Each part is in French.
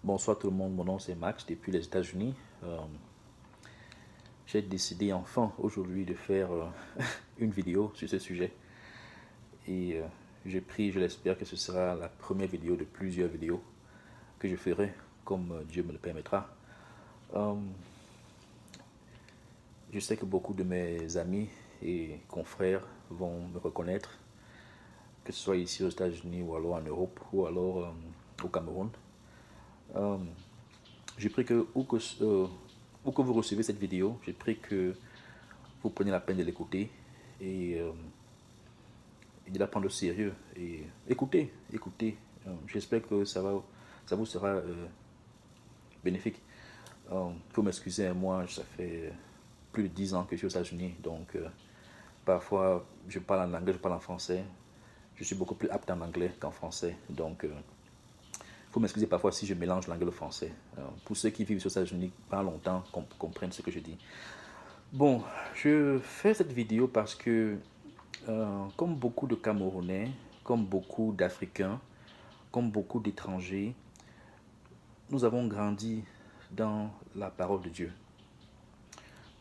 Bonsoir tout le monde, mon nom c'est Max depuis les États-Unis. J'ai décidé enfin aujourd'hui de faire une vidéo sur ce sujet et j'ai pris, je l'espère que ce sera la première vidéo de plusieurs vidéos que je ferai comme Dieu me le permettra. Euh, je sais que beaucoup de mes amis et confrères vont me reconnaître, que ce soit ici aux États-Unis ou alors en Europe ou alors au Cameroun. Euh, j'ai pris que où que vous recevez cette vidéo, j'ai pris que vous prenez la peine de l'écouter et de la prendre au sérieux. Et écoutez, écoutez. J'espère que ça vous sera bénéfique. Pour m'excuser, moi, ça fait plus de 10 ans que je suis aux États-Unis, donc parfois je parle en anglais, je parle en français. Je suis beaucoup plus apte en anglais qu'en français, donc il faut m'excuser parfois si je mélange l'anglais et le français. Pour ceux qui vivent aux États-Unis pas longtemps, comprennent ce que je dis. Bon, je fais cette vidéo parce que comme beaucoup de Camerounais, comme beaucoup d'Africains, comme beaucoup d'étrangers, nous avons grandi dans la parole de Dieu.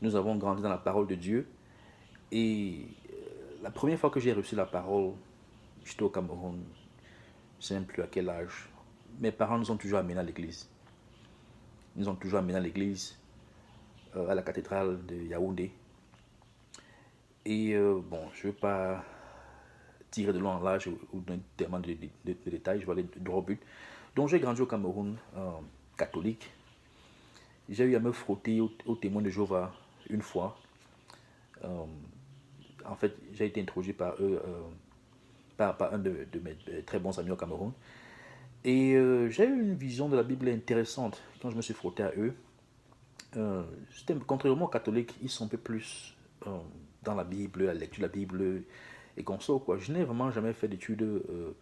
Nous avons grandi dans la parole de Dieu et la première fois que j'ai reçu la parole, j'étais au Cameroun, je ne sais même plus à quel âge. Mes parents nous ont toujours amenés à l'église. Ils nous ont toujours amenés à l'église, à la cathédrale de Yaoundé. Et bon, je ne veux pas tirer de loin en large ou donner tellement de détails, je vais aller droit au but. Donc j'ai grandi au Cameroun catholique. J'ai eu à me frotter aux témoins de Jéhovah une fois. En fait, j'ai été introduit par eux, par un de mes très bons amis au Cameroun. Et j'ai eu une vision de la Bible intéressante quand je me suis frotté à eux. Contrairement aux catholiques, ils sont un peu plus dans la Bible, la lecture de la Bible et consort, quoi. Je n'ai vraiment jamais fait d'études de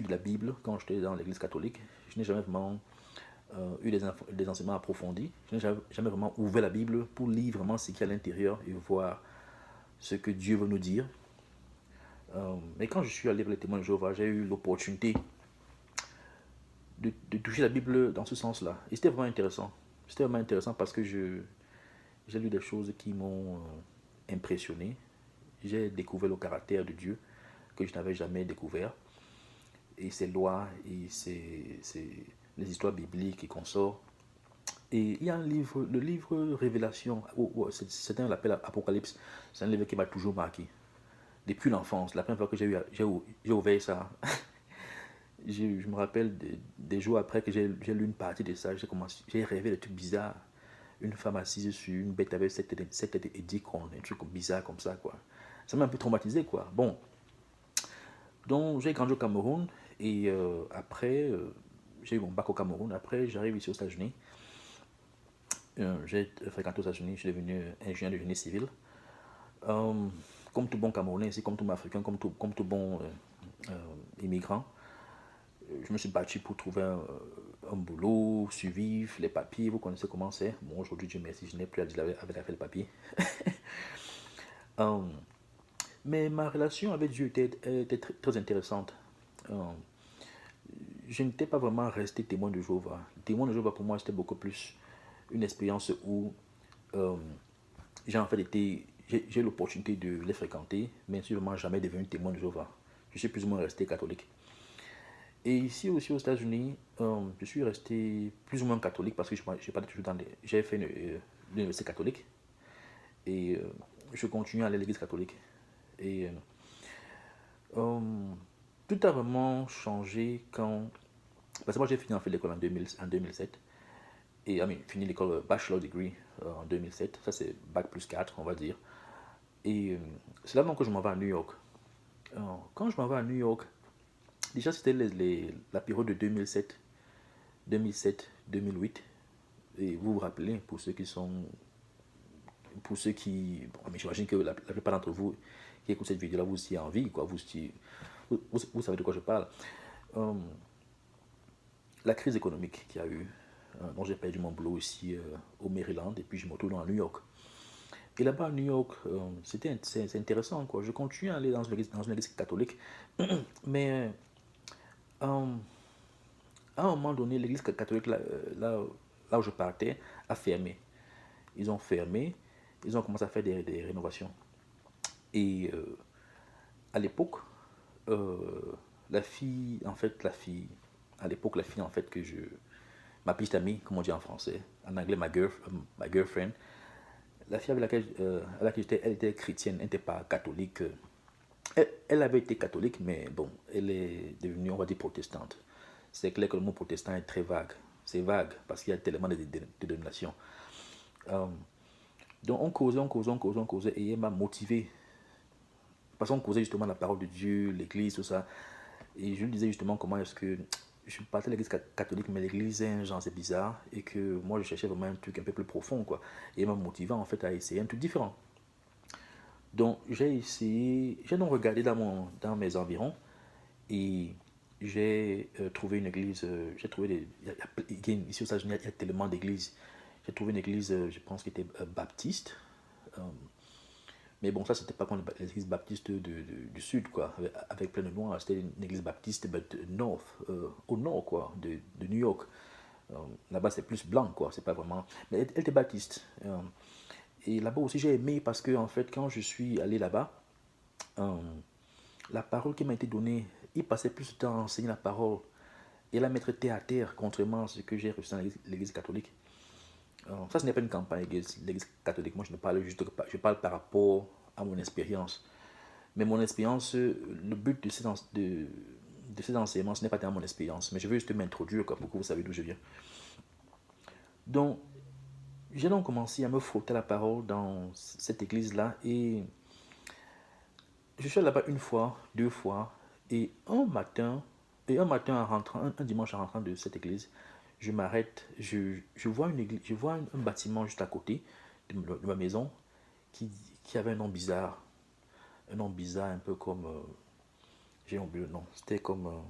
la Bible quand j'étais dans l'église catholique. Je n'ai jamais vraiment eu des enseignements approfondis. Je n'ai jamais vraiment ouvert la Bible pour lire vraiment ce qu'il y a à l'intérieur et voir ce que Dieu veut nous dire. Mais quand je suis allé vers les témoins de Jéhovah, j'ai eu l'opportunité de toucher la Bible dans ce sens-là. Et c'était vraiment intéressant. C'était vraiment intéressant parce que j'ai lu des choses qui m'ont impressionné. J'ai découvert le caractère de Dieu que je n'avais jamais découvert. Et ses lois et les histoires bibliques et consorts. Et il y a un livre, le livre Révélation, certains l'appellent Apocalypse. C'est un livre qui m'a toujours marqué. Depuis l'enfance, la première fois que j'ai ouvert ça, je me rappelle des jours après que j'ai lu une partie de ça, j'ai rêvé des trucs bizarres. Une femme assise sur une bête avec sept têtes et 10 cornes, un truc bizarre comme ça, quoi. Ça m'a un peu traumatisé, quoi. Bon, donc j'ai grandi au Cameroun et après, j'ai eu mon bac au Cameroun. Après, j'arrive ici aux États-Unis. J'ai fréquenté aux États-Unis, je suis devenu ingénieur de génie civil. Euh, comme tout bon Camerounais, ici, comme tout bon Africain, comme tout bon immigrant, je me suis battu pour trouver un boulot, survivre, les papiers, vous connaissez comment c'est. Bon, aujourd'hui, Dieu merci, je n'ai plus à dire avec les papiers. Euh, mais ma relation avec Dieu était très intéressante. Euh, je n'étais pas vraiment resté témoin de Jéhovah. Témoin de Jéhovah, pour moi, c'était beaucoup plus une expérience où euh, j'ai en fait j'ai eu l'opportunité de les fréquenter, mais sûrement jamais devenu témoin de Jéhovah. Je suis plus ou moins resté catholique. Et ici aussi aux États-Unis, je suis resté plus ou moins catholique parce que j'ai pas toujours j'ai fait l'université catholique et je continue à aller à l'église catholique. Et euh, tout a vraiment changé quand. Parce que moi j'ai fini en fait l'école en 2007 et fini l'école bachelor degree en 2007. Ça c'est bac plus 4 on va dire. Et c'est là donc que je m'en vais à New York. Quand je m'en vais à New York, déjà c'était la période de 2007-2008. Et vous vous rappelez, pour ceux qui, bon, mais j'imagine que la plupart d'entre vous qui écoutent cette vidéo-là, vous y avez envie, quoi. Vous savez de quoi je parle. Euh, la crise économique qu'il y a eu, dont j'ai perdu mon boulot ici au Maryland, et puis je me retrouve à New York. Et là-bas à New York, c'est intéressant, quoi. Je continue à aller dans une église catholique, mais À un moment donné, l'église catholique, là où je partais, a fermé. Ils ont fermé, ils ont commencé à faire des rénovations. Et à l'époque, euh, à l'époque, la fille, en fait, ma petite amie, comme on dit en français, en anglais, ma girlfriend, la fille avec laquelle j'étais, elle était chrétienne, elle n'était pas catholique. Elle avait été catholique, mais bon, elle est devenue, on va dire, protestante. C'est clair que le mot protestant est très vague. C'est vague parce qu'il y a tellement de dénominations. Euh, donc on causait, on causait, et elle m'a motivé. Parce qu'on causait justement la parole de Dieu, l'église, tout ça. Et je lui disais justement comment est-ce que je partais de l'église catholique, mais l'église est un genre, c'est bizarre. Et que moi, je cherchais vraiment un truc un peu plus profond, quoi. Et elle m'a motivé en fait à essayer un truc différent. Donc j'ai essayé, j'ai donc regardé dans mes environs et j'ai trouvé une église, j'ai trouvé ici aux États-Unis, il y a tellement d'églises. J'ai trouvé une église, je pense, qui était baptiste. Euh, mais bon, ça, c'était pas comme l'église baptiste du sud, quoi, avec plein de noirs. C'était une église baptiste, but north, au nord, quoi, de New York. Euh, Là-bas, c'est plus blanc, quoi, c'est pas vraiment. Mais elle était baptiste. Et là-bas aussi, j'ai aimé parce que, en fait, quand je suis allé là-bas, euh, la parole qui m'a été donnée, il passait plus de temps à enseigner la parole et la mettre terre à terre, contrairement à ce que j'ai reçu dans l'église catholique. Ça, ce n'est pas une campagne l'église catholique. Moi, je ne parle juste je parle par rapport à mon expérience. Mais mon expérience, le but de ces enseignements, ce n'est pas tellement mon expérience, mais je veux juste m'introduire pour que vous sachiez d'où je viens. Donc, j'ai donc commencé à me frotter la parole dans cette église-là et je suis là-bas une fois, deux fois, et un matin en rentrant, un dimanche en rentrant de cette église, je m'arrête, je vois une église, je vois un bâtiment juste à côté de ma maison qui, qui avait un nom bizarre un peu comme, j'ai oublié le nom, c'était comme,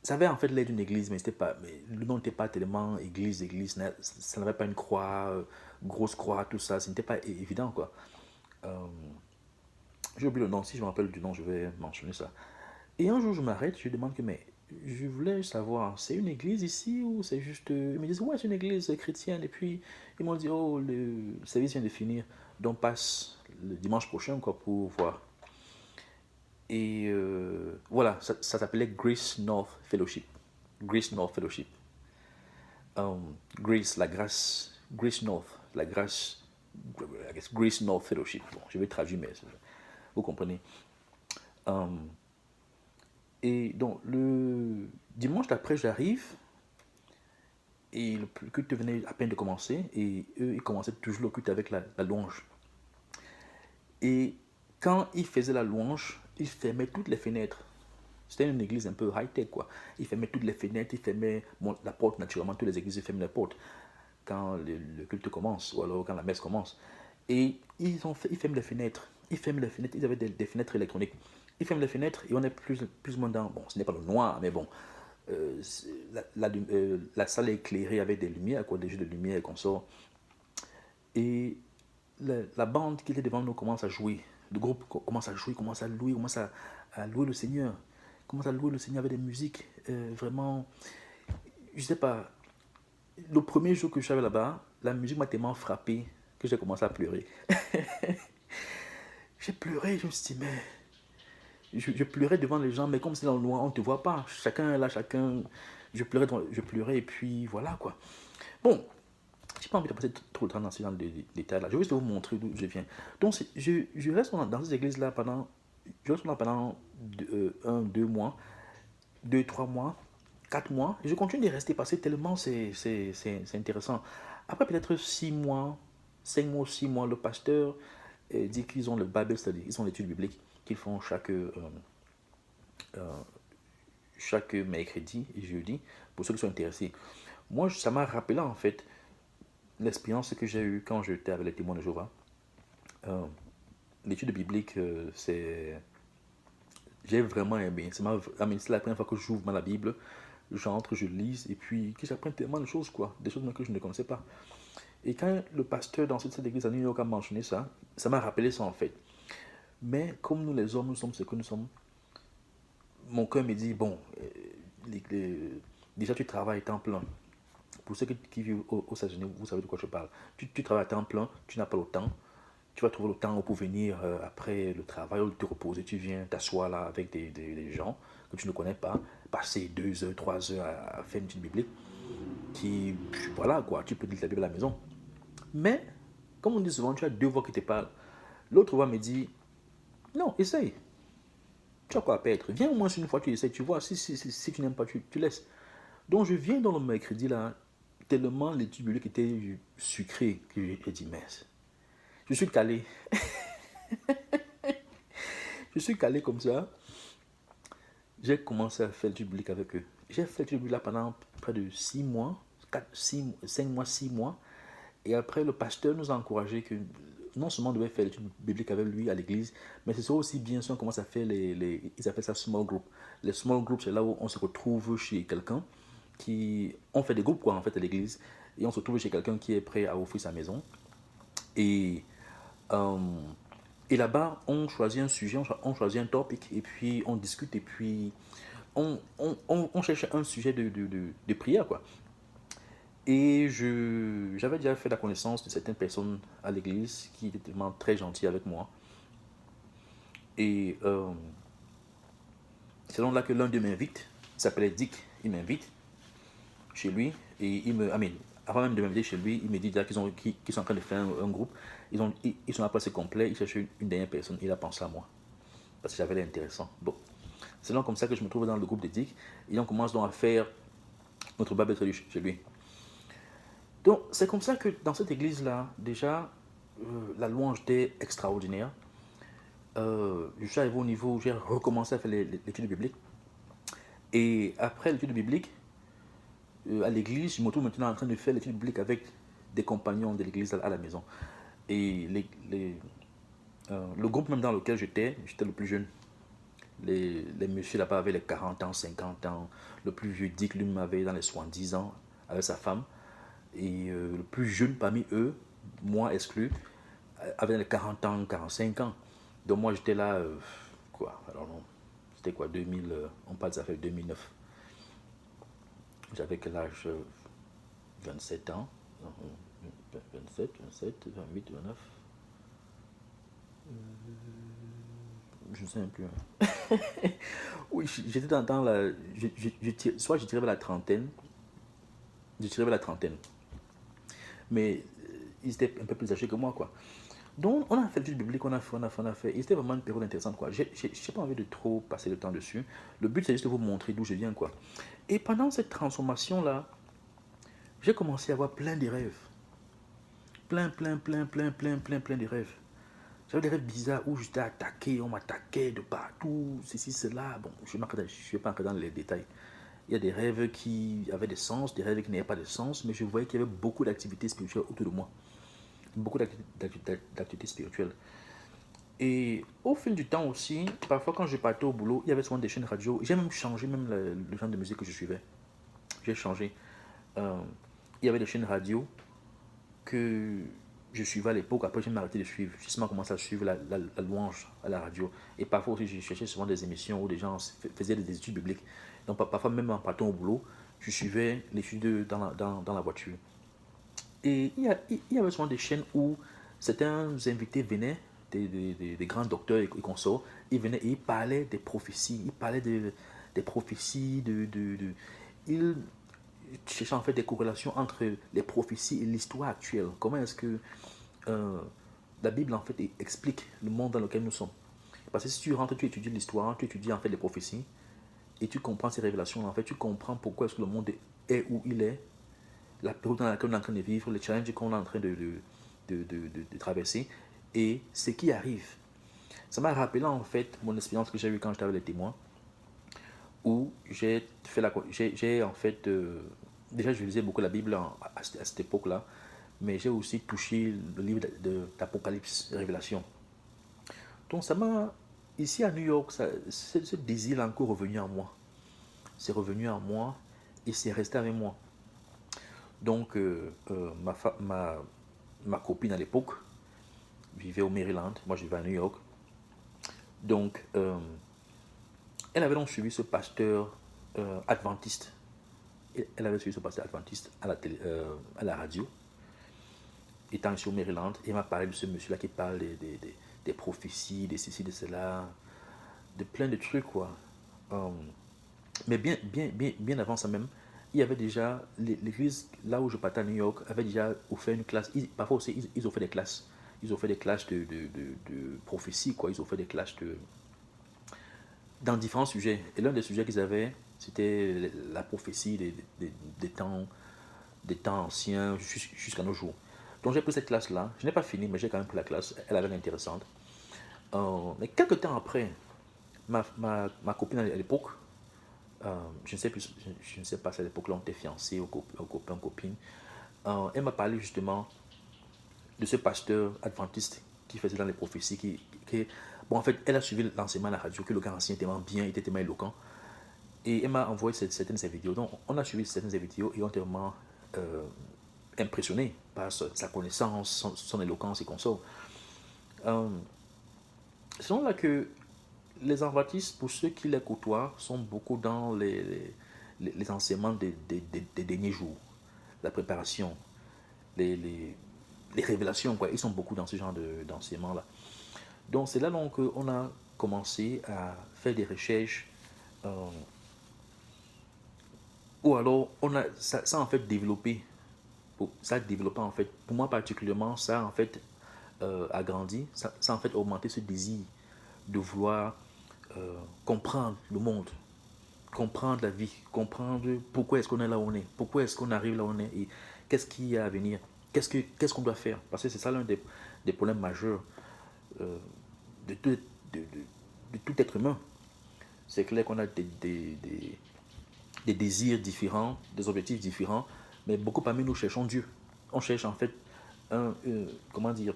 ça avait en fait l'air d'une église, mais c'était pas, mais le nom n'était pas tellement église, ça n'avait pas une croix, grosse croix, tout ça, ce n'était pas évident quoi. Euh, j'ai oublié le nom, si je me rappelle du nom, je vais mentionner ça. Et un jour, je m'arrête, je demande que, mais je voulais savoir, c'est une église ici ou c'est juste. Ils me disent, ouais, c'est une église chrétienne. Et puis, ils m'ont dit, oh, le service vient de finir, donc passe le dimanche prochain, quoi, pour voir. Et voilà, ça s'appelait Grace North Fellowship. Grace North Fellowship. Grace, la grâce. Grace North, la grâce. Grace North Fellowship. Bon, je vais traduire, mais vous comprenez. Um, et donc, le dimanche d'après, j'arrive et le culte venait à peine de commencer et eux, ils commençaient toujours le culte avec la louange. Et quand ils faisaient la louange, ils fermaient toutes les fenêtres. C'était une église un peu high-tech, quoi. Ils fermaient toutes les fenêtres, ils fermaient la porte, naturellement, toutes les églises ils ferment la porte quand le culte commence ou alors quand la messe commence. Et ils ferment les fenêtres. Ils ferment les fenêtres. Ils avaient des fenêtres électroniques. Ils ferment les fenêtres et on est plus ou moins dans. Bon, ce n'est pas le noir, mais bon. La salle est éclairée avec des lumières, quoi, des jeux de lumière qu'on sort. Et la bande qui était devant nous commence à jouer. Le groupe commence à jouer, commence à louer, à louer le Seigneur. Commence à louer le Seigneur avec des musiques vraiment. Je sais pas. Le premier jour que je suis allé là-bas, la musique m'a tellement frappé que j'ai commencé à pleurer. J'ai pleuré, je me suis dit, mais. Je pleurais devant les gens, mais comme c'est dans le noir, on ne te voit pas. Chacun est là, chacun. Je pleurais et puis voilà quoi. Bon, j'ai pas envie de passer trop de temps dans ces détails-là. Je vais juste vous montrer d'où je viens. Donc, je reste dans cette église-là pendant 2 mois, 3 mois, 4 mois. Et je continue de rester parce que tellement c'est intéressant. Après peut-être 6 mois, 5 mois, 6 mois, le pasteur dit qu'ils ont le Bible study, ils ont l'étude biblique qu'ils font chaque mercredi et jeudi pour ceux qui sont intéressés. Moi, ça m'a rappelé en fait l'expérience que j'ai eue quand j'étais avec les témoins de Jéhovah. Euh, L'étude biblique, j'ai vraiment aimé. C'est la première fois que j'ouvre la Bible, j'entre, je lis, et puis que j'apprends tellement de choses, quoi, des choses que je ne connaissais pas. Et quand le pasteur dans cette église à New York a mentionné ça, ça m'a rappelé ça en fait. Mais comme nous les hommes, nous sommes ce que nous sommes, mon cœur me dit, bon, déjà tu travailles à temps plein. Pour ceux qui vivent aux États-Unis, vous savez de quoi je parle. Tu travailles à temps plein, tu n'as pas le temps. Tu vas trouver le temps pour venir après le travail ou te reposer. Tu viens t'asseoir là avec des gens que tu ne connais pas, passer 2 heures, 3 heures à faire une étude biblique. Qui, voilà quoi, tu peux lire la Bible à la maison. Mais, comme on dit souvent, tu as deux voix qui te parlent. L'autre voix me dit, non, essaye. Tu as quoi à perdre. Viens au moins une fois, tu essayes, tu vois. Si tu n'aimes pas, tu laisses. Donc je viens dans le mercredi là, tellement l'étude biblique était sucrée que j'ai dit, mince. Je suis calé. Je suis calé comme ça. J'ai commencé à faire l'étude biblique avec eux. J'ai fait l'étude biblique là pendant près de 6 mois, 5 mois, 6 mois. Et après, le pasteur nous a encouragé que non seulement on devait faire l'étude biblique avec lui à l'église, mais c'est aussi bien si on commence à faire ils appellent ça small group. Les small groups, c'est là où on se retrouve chez quelqu'un on fait des groupes quoi en fait à l'église, et on se retrouve chez quelqu'un qui est prêt à offrir sa maison. Et, euh, et là-bas, on choisit un sujet, on choisit un topic, et puis on discute, et puis on cherche un sujet de prière quoi. Et j'avais déjà fait la connaissance de certaines personnes à l'église qui étaient tellement très gentilles avec moi. Et c'est donc là que l'un d'eux m'invite. Il s'appelait Dick. Il m'invite chez lui. Et avant même de m'inviter chez lui, il me dit déjà qu'ils sont en train de faire un groupe. Ils sont à passer complet. Ils cherchaient une dernière personne. Il a pensé à moi. Parce que j'avais l'air intéressant. Bon. C'est donc comme ça que je me trouve dans le groupe de Dick. Et on commence donc à faire notre Bible study chez lui. Donc, c'est comme ça que dans cette église-là, déjà, la louange était extraordinaire. Je suis arrivé au niveau où j'ai recommencé à faire l'étude biblique. Et après l'étude biblique, à l'église, je me trouve maintenant en train de faire l'étude biblique avec des compagnons de l'église à la maison. Et le groupe même dans lequel j'étais le plus jeune. Les messieurs là-bas avaient les 40 ans, 50 ans. Le plus vieux Dick, lui, avait dans les 70 ans avec sa femme. Et le plus jeune parmi eux, moi exclu, avait les 40 ans, 45 ans. Donc moi j'étais là, quoi, alors non, c'était quoi, 2000, on parle de ça fait 2009. J'avais quel âge 27 ans, 27, 28, 29. Je ne sais même plus. Oui, j'étais dans la. Soit je tirais vers la trentaine, mais ils étaient un peu plus âgés que moi, quoi. Donc, on a fait l'étude biblique, on a fait. Et c'était vraiment une période intéressante, quoi. J'ai pas envie de trop passer le temps dessus. Le but, c'est juste de vous montrer d'où je viens, quoi. Et pendant cette transformation-là, j'ai commencé à avoir plein de rêves. Plein de rêves. J'avais des rêves bizarres où j'étais attaqué, on m'attaquait de partout, ceci, cela. Bon, je ne vais pas entrer dans les détails. Il y a des rêves qui avaient des sens, des rêves qui n'avaient pas de sens, mais je voyais qu'il y avait beaucoup d'activités spirituelles autour de moi. Beaucoup d'activités spirituelles. Et au fil du temps aussi, parfois quand je partais au boulot, il y avait souvent des chaînes radio. J'ai même changé même le genre de musique que je suivais. J'ai changé. Il y avait des chaînes radio que je suivais à l'époque. Après, j'ai arrêté de suivre. J'ai seulement commencé à suivre la louange à la radio. Et parfois aussi, je cherchais souvent des émissions où des gens faisaient des études bibliques. Donc parfois, même en partant au boulot, je suivais l'étude dans la voiture. Et il y avait souvent des chaînes où certains invités venaient, des grands docteurs et consorts, ils venaient et ils parlaient des prophéties, ils parlaient des prophéties, ils cherchaient en fait des corrélations entre les prophéties et l'histoire actuelle. Comment est-ce que la Bible en fait explique le monde dans lequel nous sommes. Parce que si tu rentres, tu étudies l'histoire, tu étudies en fait les prophéties, et tu comprends ces révélations, en fait, tu comprends pourquoi est-ce que le monde est où il est, la période dans laquelle on est en train de vivre, les challenges qu'on est en train de traverser et ce qui arrive. Ça m'a rappelé en fait mon expérience que j'ai eue quand j'étais avec les témoins, où j'ai en fait déjà je lisais beaucoup la Bible à cette époque-là, mais j'ai aussi touché le livre d'Apocalypse, Révélation. Donc ça m'a ici à New York, ce désir est encore revenu en moi. C'est revenu en moi et c'est resté avec moi. Donc, ma copine à l'époque vivait au Maryland, moi je vivais à New York. Donc, elle avait donc suivi ce pasteur adventiste. Elle avait suivi ce pasteur adventiste à la radio, étant ici au Maryland. Et il m'a parlé de ce monsieur-là qui parle des prophéties, de ceci, de cela, de plein de trucs, quoi. Mais bien avant ça même, il y avait déjà, l'église, là où je partais à New York, avait déjà offert une classe. Parfois aussi, ils ont fait des classes. Ils ont fait des classes de prophétie, quoi. Ils ont fait des classes dans différents sujets. Et l'un des sujets qu'ils avaient, c'était la prophétie des temps, des temps anciens jusqu'à nos jours. Donc j'ai pris cette classe-là. Je n'ai pas fini, mais j'ai quand même pris la classe. Elle avait l'air intéressante. Mais quelques temps après, ma copine à l'époque, je ne sais plus, je ne sais pas si à l'époque là on était fiancés ou copain, copine. Elle m'a parlé justement de ce pasteur adventiste qui faisait dans les prophéties, bon en fait elle a suivi l'enseignement à la radio, que le gars ancien était tellement bien, il était tellement éloquent. Et elle m'a envoyé certaines de ses vidéos. Donc on a suivi certaines de ses vidéos et on était vraiment impressionné par sa connaissance, son éloquence et consorts. C'est là que les adventistes, pour ceux qui les côtoient, sont beaucoup dans les enseignements des derniers jours, la préparation, les révélations, quoi. Ils sont beaucoup dans ce genre d'enseignement-là. Donc c'est là donc qu'on a commencé à faire des recherches, ou alors ça en fait développé, ça a développé en fait, pour moi particulièrement, ça a en fait agrandi, ça a en fait augmenté ce désir de vouloir comprendre le monde, comprendre la vie, comprendre pourquoi est-ce qu'on est là où on est, pourquoi est-ce qu'on arrive là où on est et qu'est-ce qu'il y a à venir, qu'est-ce qu'on doit faire. Parce que c'est ça l'un des problèmes majeurs euh, de, tout, de tout être humain. C'est clair qu'on a des désirs différents, des objectifs différents, mais beaucoup parmi nous cherchons Dieu. On cherche en fait comment dire,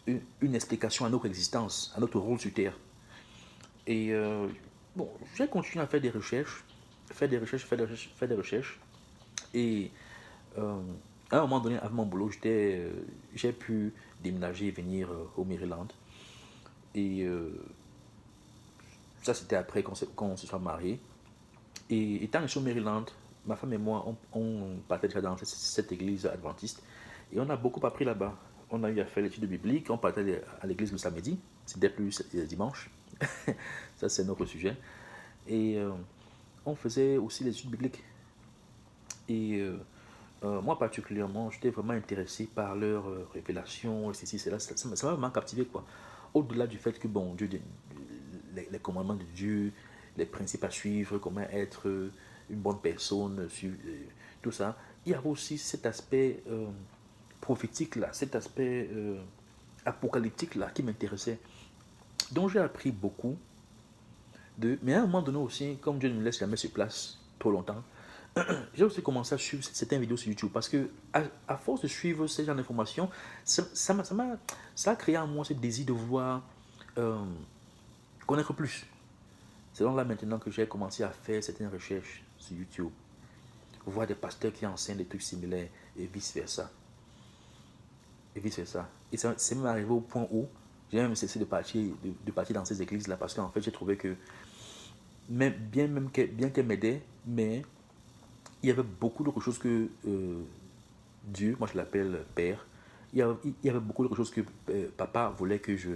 une explication à notre existence, à notre rôle sur Terre. Et bon, j'ai continué à faire des recherches, faire des recherches, faire des recherches, faire des recherches. Et à un moment donné, avec mon boulot, j'ai pu déménager et venir au Maryland. Et ça, c'était après qu'on se soit mariés. Et étant ici au Maryland, ma femme et moi, on partait déjà dans cette église adventiste. Et on a beaucoup appris là-bas. On a eu à faire l'étude biblique, on partait à l'église le samedi, c'était plus dimanche. Ça, c'est notre sujet. Et on faisait aussi les études bibliques. Et moi, particulièrement, j'étais vraiment intéressé par leur révélation, ceci, cela. Ça m'a vraiment captivé, quoi. Au-delà du fait que, bon, Dieu, les commandements de Dieu, les principes à suivre, comment être une bonne personne, tout ça, il y a aussi cet aspect prophétique, là, cet aspect apocalyptique, là, qui m'intéressait. Donc, j'ai appris beaucoup. Mais à un moment donné aussi, comme Dieu ne me laisse jamais sur place trop longtemps, j'ai aussi commencé à suivre certaines vidéos sur YouTube parce que à force de suivre ces genres d'informations, ça a créé en moi ce désir de vouloir euh, connaître plus. C'est donc là maintenant que j'ai commencé à faire certaines recherches sur YouTube, voir des pasteurs qui enseignent des trucs similaires et vice-versa. Et vice-versa. Et c'est même arrivé au point où j'ai même cessé de partir dans ces églises-là parce qu'en fait j'ai trouvé que bien qu'elle m'aidait, mais il y avait beaucoup d'autres choses que Dieu, moi je l'appelle Père, il y avait beaucoup d'autres choses que papa voulait que je...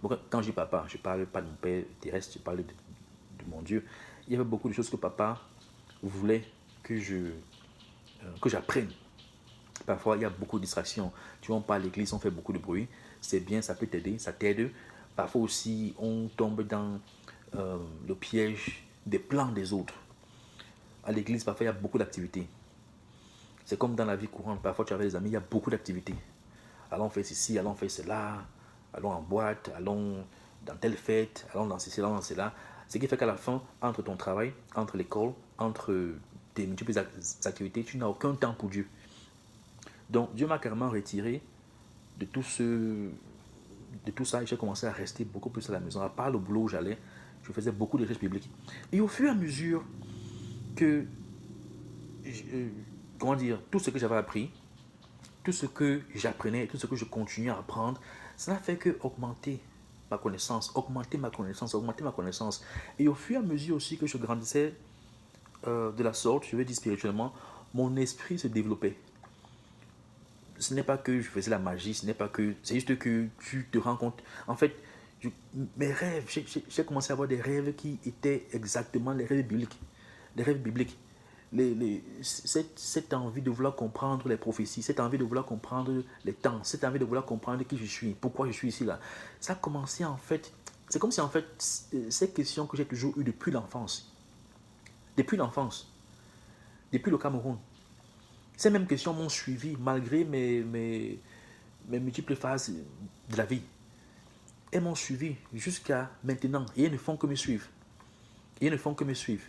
Bon, quand je dis papa, je ne parle pas de mon père terrestre, je parle de mon Dieu. Il y avait beaucoup de choses que papa voulait que j'apprenne. Parfois, il y a beaucoup de distractions. Tu vois, on parle à l'église, on fait beaucoup de bruit. C'est bien, ça peut t'aider, ça t'aide. Parfois aussi, on tombe dans le piège des plans des autres. À l'église, parfois, il y a beaucoup d'activités. C'est comme dans la vie courante. Parfois, tu as des amis, il y a beaucoup d'activités. Allons faire ceci, allons faire cela, allons en boîte, allons dans telle fête, allons dans ceci, allons dans cela. Ce qui fait qu'à la fin, entre ton travail, entre l'école, entre tes multiples activités, tu n'as aucun temps pour Dieu. Donc, Dieu m'a carrément retiré de tout ça et j'ai commencé à rester beaucoup plus à la maison. À part le boulot où j'allais, je faisais beaucoup de recherches bibliques. Et au fur et à mesure que, comment dire, tout ce que j'avais appris, tout ce que j'apprenais, tout ce que je continuais à apprendre, ça n'a fait que augmenter ma connaissance, augmenter ma connaissance, augmenter ma connaissance. Et au fur et à mesure aussi que je grandissais de la sorte, je vais dire spirituellement, mon esprit se développait. Ce n'est pas que je faisais la magie, ce n'est pas que... C'est juste que tu te rends compte. En fait, je- mes rêves, j'ai commencé à avoir des rêves qui étaient exactement les rêves bibliques. Les rêves bibliques. Cette envie de vouloir comprendre les prophéties, cette envie de vouloir comprendre les temps, cette envie de vouloir comprendre qui je suis, pourquoi je suis ici là. Ça a commencé en fait... C'est comme si en fait, ces questions que j'ai toujours eues depuis l'enfance, depuis le Cameroun, ces mêmes questions m'ont suivi malgré mes multiples phases de la vie. Elles m'ont suivi jusqu'à maintenant. Et elles ne font que me suivre. Et elles ne font que me suivre.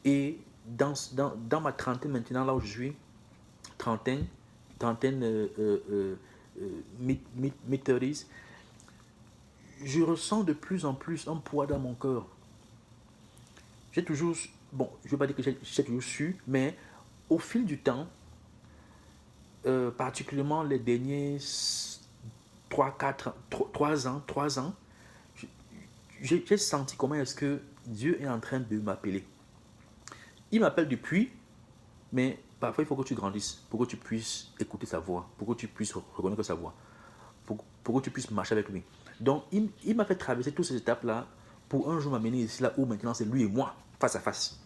Et dans ma trentaine maintenant, là où je suis, trentaine, trentaine, mid-30s, je ressens de plus en plus un poids dans mon cœur. J'ai toujours, bon, je ne veux pas dire que j'ai toujours su, mais au fil du temps, particulièrement les derniers 3 ans, j'ai senti comment est-ce que Dieu est en train de m'appeler. Il m'appelle depuis, mais parfois il faut que tu grandisses pour que tu puisses écouter sa voix, pour que tu puisses reconnaître sa voix, pour que tu puisses marcher avec lui. Donc il m'a fait traverser toutes ces étapes-là pour un jour m'amener ici là où maintenant c'est lui et moi, face à face.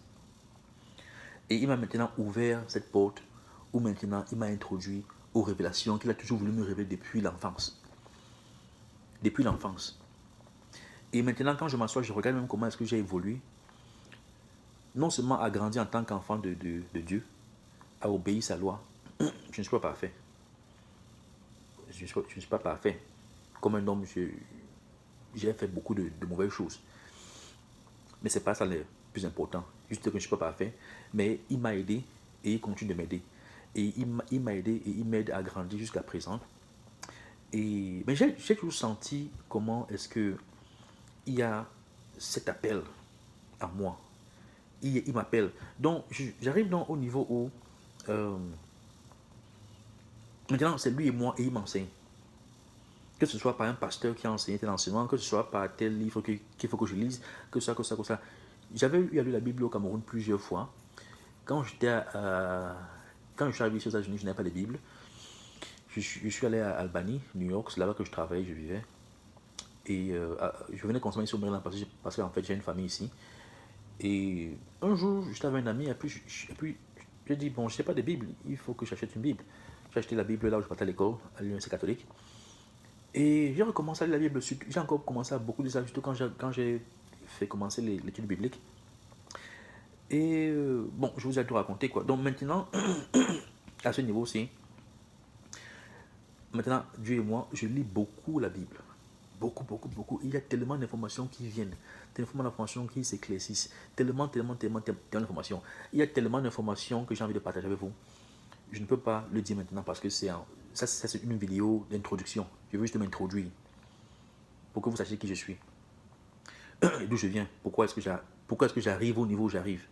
Et il m'a maintenant ouvert cette porte où maintenant il m'a introduit aux révélations qu'il a toujours voulu me révéler depuis l'enfance. Depuis l'enfance. Et maintenant, quand je m'assois, je regarde même comment est-ce que j'ai évolué. Non seulement à grandir en tant qu'enfant de Dieu, à obéir sa loi. Je ne suis pas parfait. Je ne suis pas parfait. Comme un homme, j'ai fait beaucoup de mauvaises choses. Mais ce n'est pas ça le plus important. Juste que je ne suis pas parfait. Mais il m'a aidé et il continue de m'aider. Et il m'a aidé et il m'aide à grandir jusqu'à présent. Mais j'ai toujours senti comment est-ce que il y a cet appel à moi. Il m'appelle. Donc, j'arrive donc au niveau où euh, maintenant c'est lui et moi et il m'enseigne. Que ce soit par un pasteur qui a enseigné tel enseignement, que ce soit par tel livre qu'il faut que je lise, que ça, que ça, que ça. J'avais eu à lire la Bible au Cameroun plusieurs fois. Quand quand je suis arrivé aux États-Unis, je n'avais pas de Bible. Je suis allé à Albany, New York, c'est là-bas que je travaillais, je vivais. Et je venais consommer sur Maryland parce qu'en fait j'ai une famille ici. Et un jour, j'étais avec un ami, et puis j'ai dit, bon, je ne sais pas de Bible, il faut que j'achète une Bible. J'ai acheté la Bible là où je partais à l'école, à l'université catholique. Et j'ai recommencé à lire la Bible. J'ai encore commencé à beaucoup de ça, surtout quand j'ai fait commencer l'étude biblique. Et bon, je vous ai tout raconté quoi. Donc maintenant, à ce niveau-ci, maintenant, Dieu et moi, je lis beaucoup la Bible. Beaucoup, beaucoup, beaucoup. Il y a tellement d'informations qui viennent, tellement d'informations qui s'éclaircissent, tellement d'informations. Il y a tellement d'informations que j'ai envie de partager avec vous. Je ne peux pas le dire maintenant parce que ça c'est une vidéo d'introduction. Je veux juste m'introduire pour que vous sachiez qui je suis et d'où je viens. Pourquoi est-ce que j'arrive au niveau où j'arrive.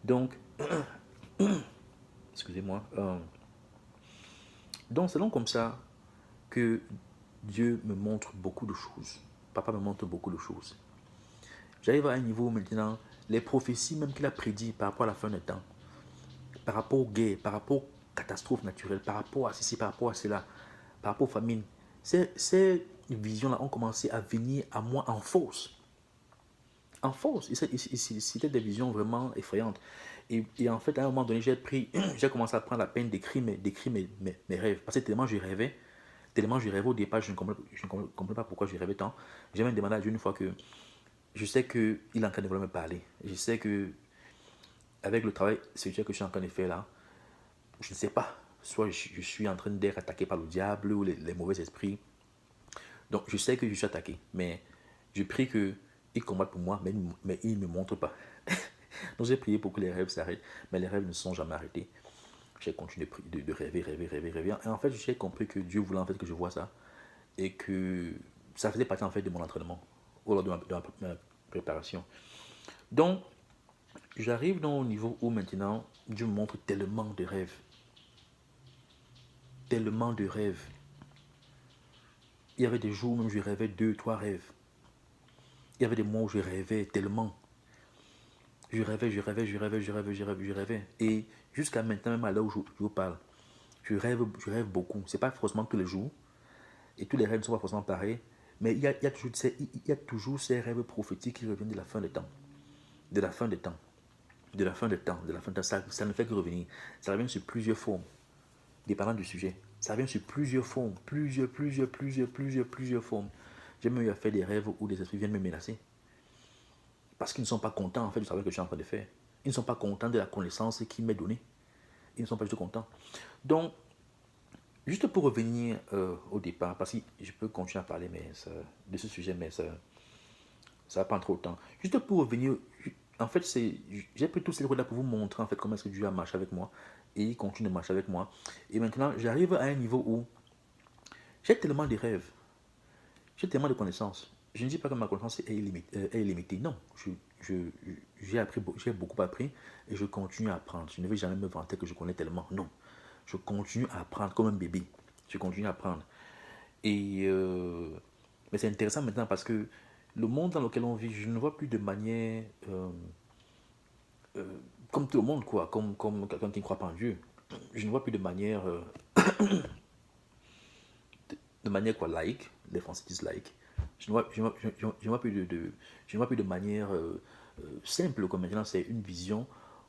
Donc, excusez-moi. Donc, c'est donc comme ça que Dieu me montre beaucoup de choses. Papa me montre beaucoup de choses. J'arrive à un niveau maintenant, les prophéties même qu'il a prédit par rapport à la fin des temps, par rapport aux guerres, par rapport aux catastrophes naturelles, par rapport à ceci, par rapport à cela, par rapport aux famines, ces visions-là ont commencé à venir à moi en force. En force. C'était des visions vraiment effrayantes. Et en fait, à un moment donné, j'ai commencé à prendre la peine d'écrire mes rêves. Parce que tellement je rêvais au départ, je ne comprenais pas pourquoi je rêvais tant. J'ai même demandé à Dieu une fois que je sais qu'il est en train de vouloir me parler. Je sais que avec le travail spirituel que je suis en train de faire là, je ne sais pas. Soit je suis en train d'être attaqué par le diable ou les mauvais esprits. Donc je sais que je suis attaqué. Mais je prie qu'il combatte pour moi, mais il ne me montre pas. Donc j'ai prié pour que les rêves s'arrêtent. Mais les rêves ne sont jamais arrêtés. J'ai continué de rêver, rêver, rêver, rêver. Et en fait, j'ai compris que Dieu voulait en fait que je vois ça. Et que ça faisait partie en fait de mon entraînement. Ou lors de ma préparation. Donc, j'arrive dans au niveau où maintenant, Dieu me montre tellement de rêves. Tellement de rêves. Il y avait des jours où même je rêvais 2, 3 rêves. Il y avait des mois où je rêvais tellement. Je rêvais, je rêvais, je rêvais, je rêvais, je rêvais, je rêvais. Et jusqu'à maintenant, même à l'heure où je vous parle, je rêve beaucoup. C'est pas forcément tous les jours, et tous les rêves ne sont pas forcément pareils, mais il y a toujours ces rêves prophétiques qui reviennent de la fin des temps. De la fin des temps. De la fin des temps. De la fin des temps. Ça ne fait que revenir. Ça revient sur plusieurs formes, dépendant du sujet. Ça revient sur plusieurs formes. Plusieurs formes. J'ai même eu à faire des rêves où des esprits viennent me menacer. Parce qu'ils ne sont pas contents en fait du travail que je suis en train de faire. Ils ne sont pas contents de la connaissance qui m'est donnée. Ils ne sont pas du tout contents. Donc, juste pour revenir au départ, parce que je peux continuer à parler de ce sujet, mais ça va prendre trop de temps. Juste pour revenir, en fait, j'ai pris tous ces rôles-là pour vous montrer en fait comment est-ce que Dieu a marché avec moi et il continue de marcher avec moi. Et maintenant, j'arrive à un niveau où j'ai tellement de rêves, j'ai tellement de connaissances. Je ne dis pas que ma connaissance est illimitée. Non, j'ai beaucoup appris et je continue à apprendre. Je ne vais jamais me vanter que je connais tellement. Non, je continue à apprendre comme un bébé. Je continue à apprendre. Et mais c'est intéressant maintenant parce que le monde dans lequel on vit, je ne vois plus de manière comme tout le monde, quoi, comme quelqu'un qui ne croit pas en Dieu. Je ne vois plus de manière quoi, laïque, les Français disent laïque. Je ne vois plus je ne vois plus de manière simple, comme maintenant c'est une vision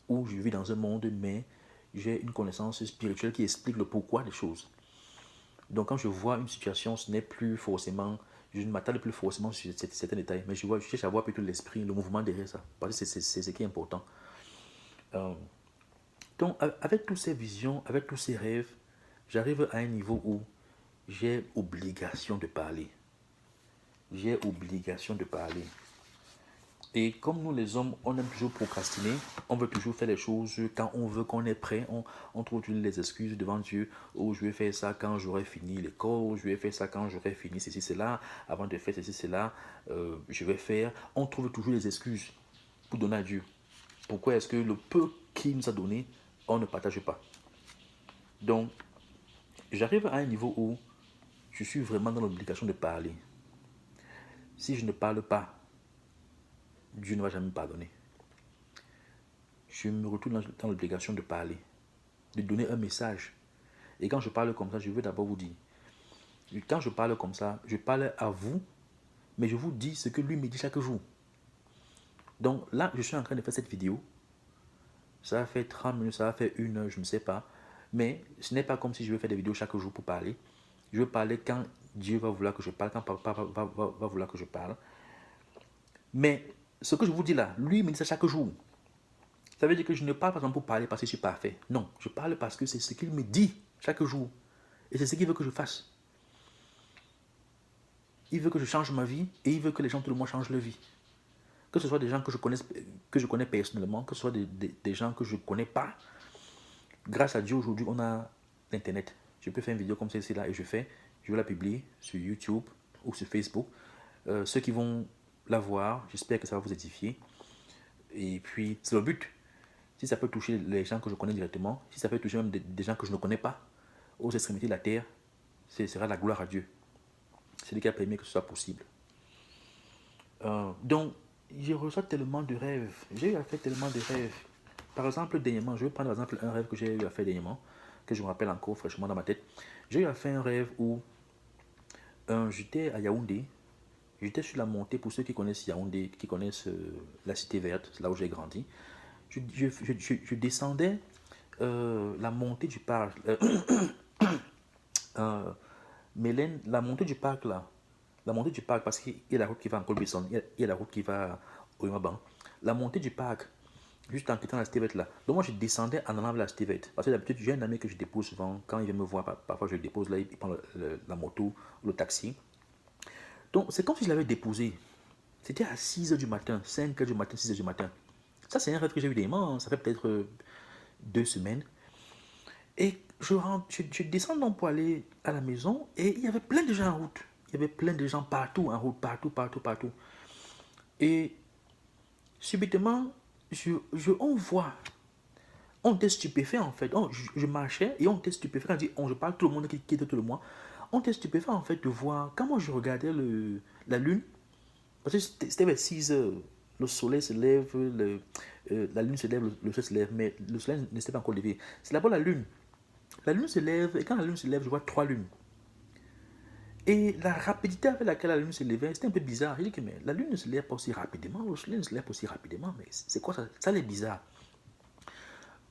où je vis dans un monde, mais j'ai une connaissance spirituelle qui explique le pourquoi des choses. Donc quand je vois une situation, ce n'est plus forcément, je ne m'attarde plus forcément sur certains détails, mais je cherche à voir plutôt l'esprit, le mouvement derrière ça, parce que c'est ce qui est important. Euh, donc avec toutes ces visions, avec tous ces rêves, j'arrive à un niveau où j'ai obligation de parler. J'ai obligation de parler. Et comme nous les hommes, on aime toujours procrastiner, on veut toujours faire les choses quand on veut qu'on est prêt, on trouve toujours les excuses devant Dieu. Oh, je vais faire ça quand j'aurai fini l'école, je vais faire ça quand j'aurai fini ceci, cela, avant de faire ceci, cela, je vais faire. On trouve toujours les excuses pour donner à Dieu. Pourquoi est-ce que le peu qu'il nous a donné, on ne partage pas? Donc, j'arrive à un niveau où je suis vraiment dans l'obligation de parler. Si je ne parle pas, Dieu ne va jamais me pardonner. Je me retrouve dans l'obligation de parler, de donner un message. Et quand je parle comme ça, je veux d'abord vous dire, quand je parle comme ça, je parle à vous, mais je vous dis ce que lui me dit chaque jour. Donc là, je suis en train de faire cette vidéo. Ça va faire 30 minutes, ça va faire 1 heure, je ne sais pas. Mais ce n'est pas comme si je vais faire des vidéos chaque jour pour parler. Je vais parler quand Dieu va vouloir que je parle, quand papa va vouloir que je parle. Mais ce que je vous dis là, lui me dit ça chaque jour. Ça veut dire que je ne parle pas pour parler parce que je suis parfait. Non, je parle parce que c'est ce qu'il me dit chaque jour. Et c'est ce qu'il veut que je fasse. Il veut que je change ma vie et il veut que les gens autour de moi changent leur vie. Que ce soit des gens que je connais personnellement, que ce soit des gens que je ne connais pas. Grâce à Dieu, aujourd'hui, on a l'Internet. Je peux faire une vidéo comme celle-ci-là et je vais la publier sur YouTube ou sur Facebook. Ceux qui vont la voir, j'espère que ça va vous édifier. Et puis, c'est le but. Si ça peut toucher les gens que je connais directement, si ça peut toucher même des gens que je ne connais pas, aux extrémités de la terre, ce sera la gloire à Dieu. C'est lui qui a permis que ce soit possible. Donc, je reçois tellement de rêves. J'ai eu à faire tellement de rêves. Par exemple, dernièrement, je vais prendre par exemple un rêve que j'ai eu à faire dernièrement, que je me rappelle encore fraîchement dans ma tête. J'ai eu à faire un rêve où j'étais à Yaoundé. J'étais sur la montée, pour ceux qui connaissent Yaoundé, qui connaissent la cité verte, c'est là où j'ai grandi. Je descendais la montée du parc. Mélène, la montée du parc là, la montée du parc, parce qu'il y a la route qui va en Colbison, il y a la route qui va au Imaban. La montée du parc, juste en quittant la Stivette là. Donc moi je descendais en allant vers la Stivette. Parce que d'habitude j'ai un ami que je dépose souvent. Quand il vient me voir, parfois je le dépose là, il prend la moto, le taxi. Donc c'est comme si je l'avais déposé. C'était à 6h du matin, 5h du matin, 6h du matin. Ça c'est un rêve que j'ai eu d'élément, ça fait peut-être 2 semaines. Et je descends donc pour aller à la maison et il y avait plein de gens en route. Il y avait plein de gens partout en route, partout. Et subitement, on voit, on était stupéfait en fait. Je marchais et on était stupéfait. Quand je parle, tout le monde qui était autour de moi. On était stupéfait en fait de voir, quand moi je regardais la lune, parce que c'était vers 6 heures, Le soleil se lève, la lune se lève, le soleil se lève, mais le soleil ne s'est pas encore levé. C'est d'abord la lune. La lune se lève, et quand la lune se lève, je vois 3 lunes. Et la rapidité avec laquelle la lune se levait, c'était un peu bizarre. Je dis que mais la lune ne se lève pas aussi rapidement, le soleil ne se lève pas aussi rapidement, mais c'est quoi ça? Ça est bizarre.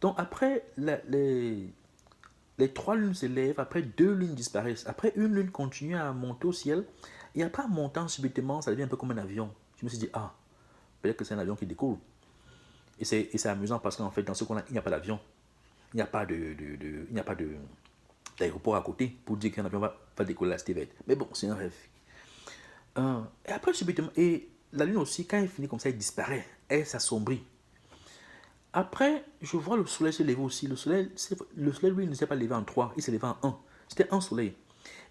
Donc après, les 3 lunes se lèvent, après 2 lunes disparaissent, après une lune continue à monter au ciel, et après en montant subitement, ça devient un peu comme un avion. Je me suis dit, ah, peut-être que c'est un avion qui décolle. Et c'est amusant parce qu'en fait, dans ce qu'on a, il n'y a pas d'avion. Il n'y a pas il n'y a pas d'aéroport à côté pour dire qu'un avion va décoller à cette évêque. Mais bon, c'est un rêve. Et après, subitement, et la lune aussi, quand elle finit comme ça, elle disparaît. Elle s'assombrit. Après, je vois le soleil se lever aussi. Le soleil, lui, ne s'est pas levé en 3, il s'est levé en 1. C'était un soleil.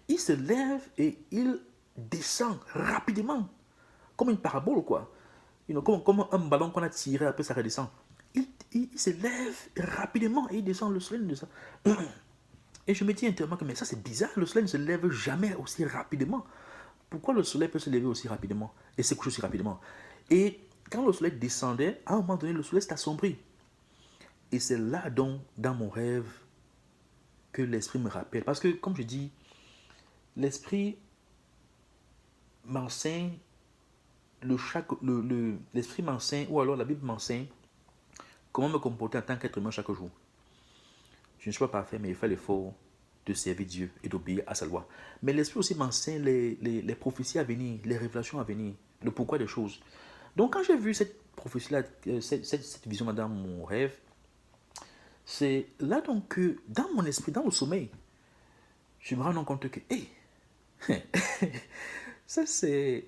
Il se lève et il descend rapidement, comme une parabole, quoi. Comme un ballon qu'on a tiré, après ça redescend. Il se lève rapidement et il descend, le soleil descend. Et je me dis intérieurement que mais ça c'est bizarre, le soleil ne se lève jamais aussi rapidement. Pourquoi le soleil peut se lever aussi rapidement et se coucher aussi rapidement? Et quand le soleil descendait, à un moment donné, le soleil s'est assombri. Et c'est là donc, dans mon rêve, que l'esprit me rappelle. Parce que, comme je dis, l'esprit m'enseigne, l'esprit m'enseigne, ou alors la Bible m'enseigne, comment me comporter en tant qu'être humain chaque jour. Je ne suis pas parfait, mais il fait l'effort de servir Dieu et d'obéir à sa loi. Mais l'Esprit aussi m'enseigne les prophéties à venir, les révélations à venir, le pourquoi des choses. Donc quand j'ai vu cette prophétie-là, cette vision-là dans mon rêve, c'est là donc que dans mon esprit, dans le sommeil, je me rends compte que, hé, ça c'est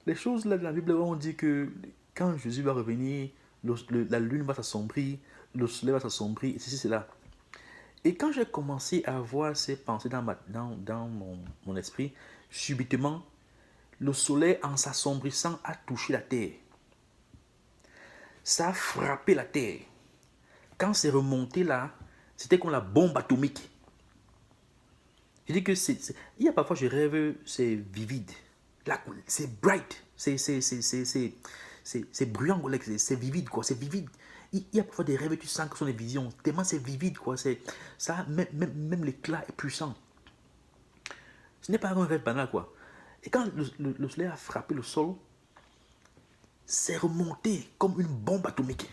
les choses là de la Bible où on dit que quand Jésus va revenir, la lune va s'assombrir, le soleil va s'assombrir, et ceci, c'est là. Et quand j'ai commencé à avoir ces pensées dans mon esprit, subitement, le soleil, en s'assombrissant, a touché la terre. Ça a frappé la terre. Quand c'est remonté là, c'était comme la bombe atomique. Je dis que il y a parfois, je rêve, c'est vivide. C'est bright. C'est bruyant, c'est vivide, quoi. C'est vivide. Il y a parfois des rêves, tu sens que ce sont des visions. Tellement c'est vivide, quoi. Ça, même l'éclat est puissant. Ce n'est pas un rêve banal, quoi. Et quand le soleil a frappé le sol, c'est remonté comme une bombe atomique.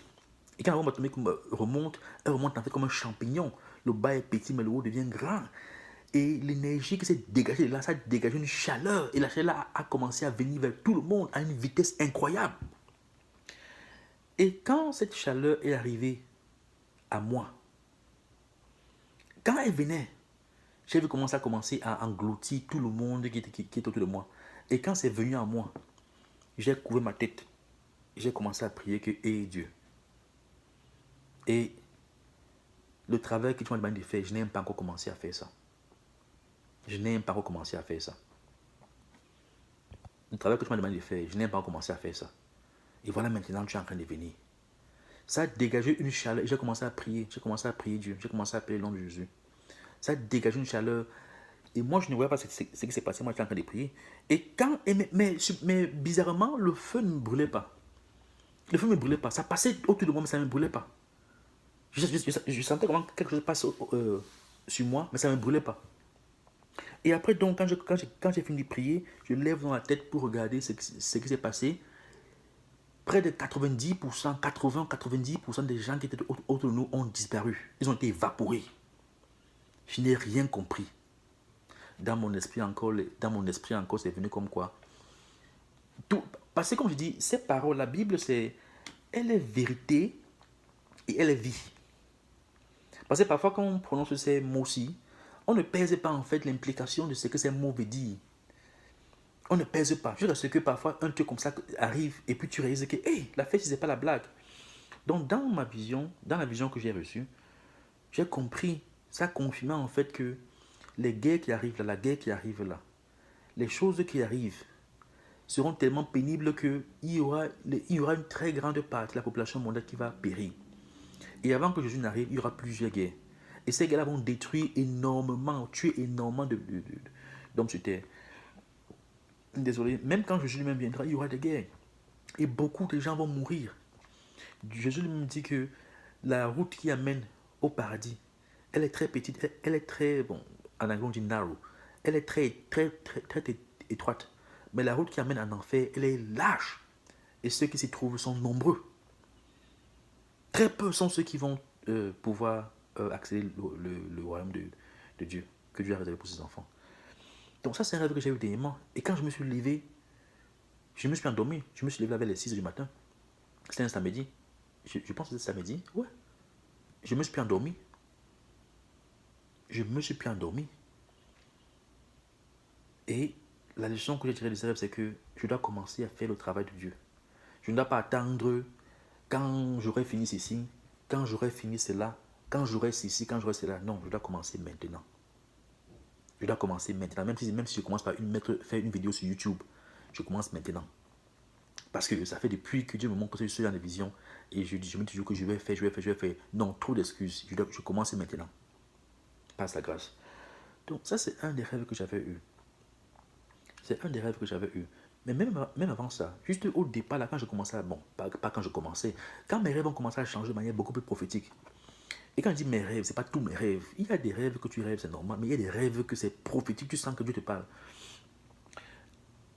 Et quand la bombe atomique remonte, elle remonte en fait comme un champignon. Le bas est petit, mais le haut devient grand. Et l'énergie qui s'est dégagée de là, ça a dégagé une chaleur. Et la chaleur a commencé à venir vers tout le monde à une vitesse incroyable. Et quand cette chaleur est arrivée à moi, quand elle venait, j'ai vu comment ça a commencé à engloutir tout le monde qui est autour de moi. Et quand c'est venu à moi, j'ai couvert ma tête. J'ai commencé à prier que, hé Dieu. Et le travail que tu m'as demandé de faire, je n'ai pas encore commencé à faire ça. Je n'ai pas encore commencé à faire ça. Le travail que tu m'as demandé de faire, je n'ai pas encore commencé à faire ça. Et voilà maintenant, tu es en train de venir. Ça a dégagé une chaleur. J'ai commencé à prier. J'ai commencé à prier Dieu. J'ai commencé à appeler le nom de Jésus. Ça a dégagé une chaleur. Et moi, je ne voyais pas ce qui s'est passé. Moi, j'étais en train de prier. Et quand, mais bizarrement, le feu ne me brûlait pas. Le feu ne me brûlait pas. Ça passait autour de moi, mais ça ne me brûlait pas. Je sentais comment quelque chose passe sur moi, mais ça ne me brûlait pas. Et après, donc, quand j'ai fini de prier, je lève dans la tête pour regarder ce qui s'est passé. Près de 90%, 80-90% des gens qui étaient autour de nous ont disparu. Ils ont été évaporés. Je n'ai rien compris. Dans mon esprit encore, c'est venu comme quoi. Tout, parce que comme je dis, ces paroles, la Bible, elle est vérité et elle est vie. Parce que parfois, quand on prononce ces mots-ci, on ne pèse pas en fait l'implication de ce que ces mots veulent dire. On ne pèse pas. Jusqu'à ce que parfois un truc comme ça arrive et puis tu réalises que, hey, la fête, c'est pas la blague. Donc, dans ma vision, dans la vision que j'ai reçue, j'ai compris, ça confirmait en fait que les guerres qui arrivent là, la guerre qui arrive là, les choses qui arrivent seront tellement pénibles qu'il y aura une très grande partie de la population mondiale qui va périr. Et avant que Jésus n'arrive, il y aura plusieurs guerres. Et ces guerres-là vont détruire énormément, tuer énormément d'hommes sur terre. Désolé, même quand Jésus lui-même viendra, il y aura des guerres. Et beaucoup de gens vont mourir. Jésus me dit que la route qui amène au paradis, elle est très petite, elle est très, bon, en anglais on dit narrow, elle est très étroite. Mais la route qui amène en enfer, elle est large. Et ceux qui s'y trouvent sont nombreux. Très peu sont ceux qui vont pouvoir accéder le royaume de Dieu, que Dieu a réservé pour ses enfants. Donc ça, c'est un rêve que j'ai eu dernièrement. Et quand je me suis levé, je me suis endormi. Je me suis levé vers les 6 du matin. C'était un samedi. Je pense que c'était samedi. Ouais. Je me suis plus endormi. Je me suis plus endormi. Et la leçon que j'ai tirée de ce rêve, c'est que je dois commencer à faire le travail de Dieu. Je ne dois pas attendre quand j'aurai fini ceci, quand j'aurai fini cela, quand j'aurai ceci, quand j'aurai cela. Non, je dois commencer maintenant. Je dois commencer maintenant. Même si je commence par faire une vidéo sur YouTube, je commence maintenant. Parce que ça fait depuis que Dieu me montre que je suis dans les visions et je me dis toujours que je vais faire. Non, trop d'excuses. Je commence maintenant. Passe la grâce. Donc ça, c'est un des rêves que j'avais eu. C'est un des rêves que j'avais eu. Mais même avant ça, juste au départ, là, quand je commençais, bon, pas quand je commençais, quand mes rêves ont commencé à changer de manière beaucoup plus prophétique. Et quand je dis mes rêves, c'est pas tous mes rêves. Il y a des rêves que tu rêves, c'est normal, mais il y a des rêves que c'est prophétique, tu sens que Dieu te parle.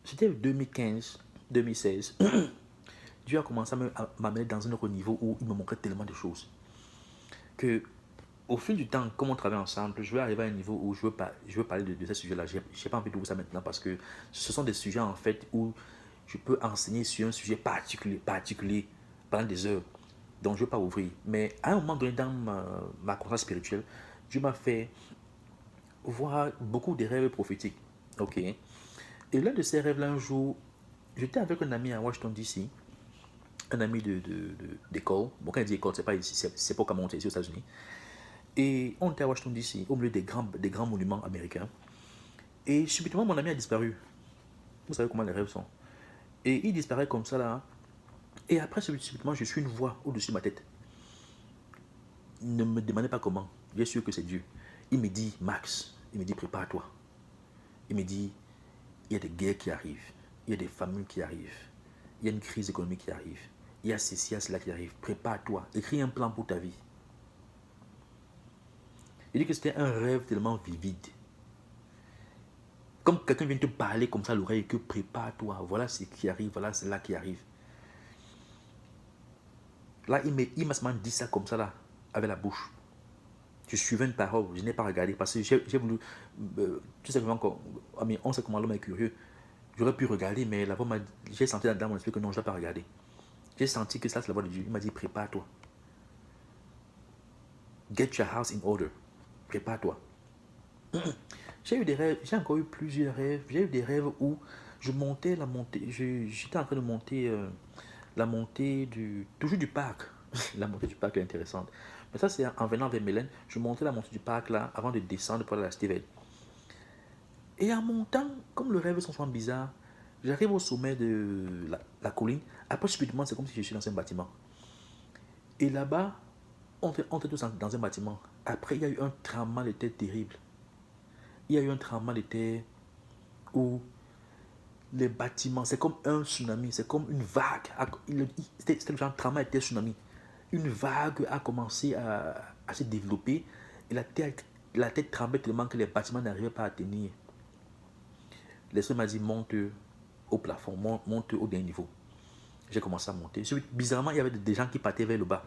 C'était 2015, 2016. Dieu a commencé à m'amener dans un autre niveau où il me montrait tellement de choses. Que au fil du temps, comme on travaille ensemble, je vais arriver à un niveau où je veux parler de ce sujet-là. Je n'ai pas envie de vous ça maintenant parce que ce sont des sujets en fait où je peux enseigner sur un sujet particulier pendant des heures. Donc je ne veux pas ouvrir. Mais à un moment donné dans ma conscience spirituelle, Dieu m'a fait voir beaucoup de rêves prophétiques. Ok. Et l'un de ces rêves-là, un jour, j'étais avec un ami à Washington DC, un ami d'école. Bon, quand il dit école, c'est pas ici, c'est pas comment on est ici aux États-Unis. Et on était à Washington DC, au milieu des grands monuments américains. Et subitement, mon ami a disparu. Vous savez comment les rêves sont. Et il disparaît comme ça là. Et après, subitement, je suis une voix au-dessus de ma tête. Ne me demandez pas comment. Bien sûr que c'est Dieu. Il me dit, Max, il me dit, prépare-toi. Il me dit, il y a des guerres qui arrivent. Il y a des famines qui arrivent. Il y a une crise économique qui arrive. Il y a ceci, il y a cela qui arrive. Prépare-toi. Écris un plan pour ta vie. Il dit que c'était un rêve tellement vivide. Comme quelqu'un vient te parler comme ça à l'oreille, que prépare-toi. Voilà ce qui arrive, voilà cela qui arrive. Là, il m'a seulement dit ça comme ça, là, avec la bouche. Je suivais une parole, je n'ai pas regardé parce que j'ai voulu. Tout simplement, on sait comment l'homme est curieux. J'aurais pu regarder, mais la voix m'a. J'ai senti dans mon esprit que non, je ne dois pas regarder. J'ai senti que ça, c'est la voix de Dieu. Il m'a dit, prépare-toi. Get your house in order. Prépare-toi. J'ai eu des rêves, j'ai encore eu plusieurs rêves. J'ai eu des rêves où je montais la montée. J'étais en train de monter la montée toujours du parc. La montée du parc est intéressante. Mais ça, c'est en venant vers Mélène. Je montais la montée du parc là avant de descendre pour aller à la Steven. Et en montant, comme le rêve sont souvent bizarre, j'arrive au sommet de la colline. Après, subitement, c'est comme si je suis dans un bâtiment. Et là-bas, on était tous dans un bâtiment. Après, il y a eu un tremblement de terre terrible. Il y a eu un tremblement de terre où les bâtiments, c'est comme un tsunami, c'est comme une vague. C'était le genre de tremblement de terre tsunami. Une vague a commencé à se développer et la tête tremblait tellement que les bâtiments n'arrivaient pas à tenir. L'esprit m'a dit monte au plafond, monte au dernier niveau. J'ai commencé à monter. Bizarrement, il y avait des gens qui partaient vers le bas.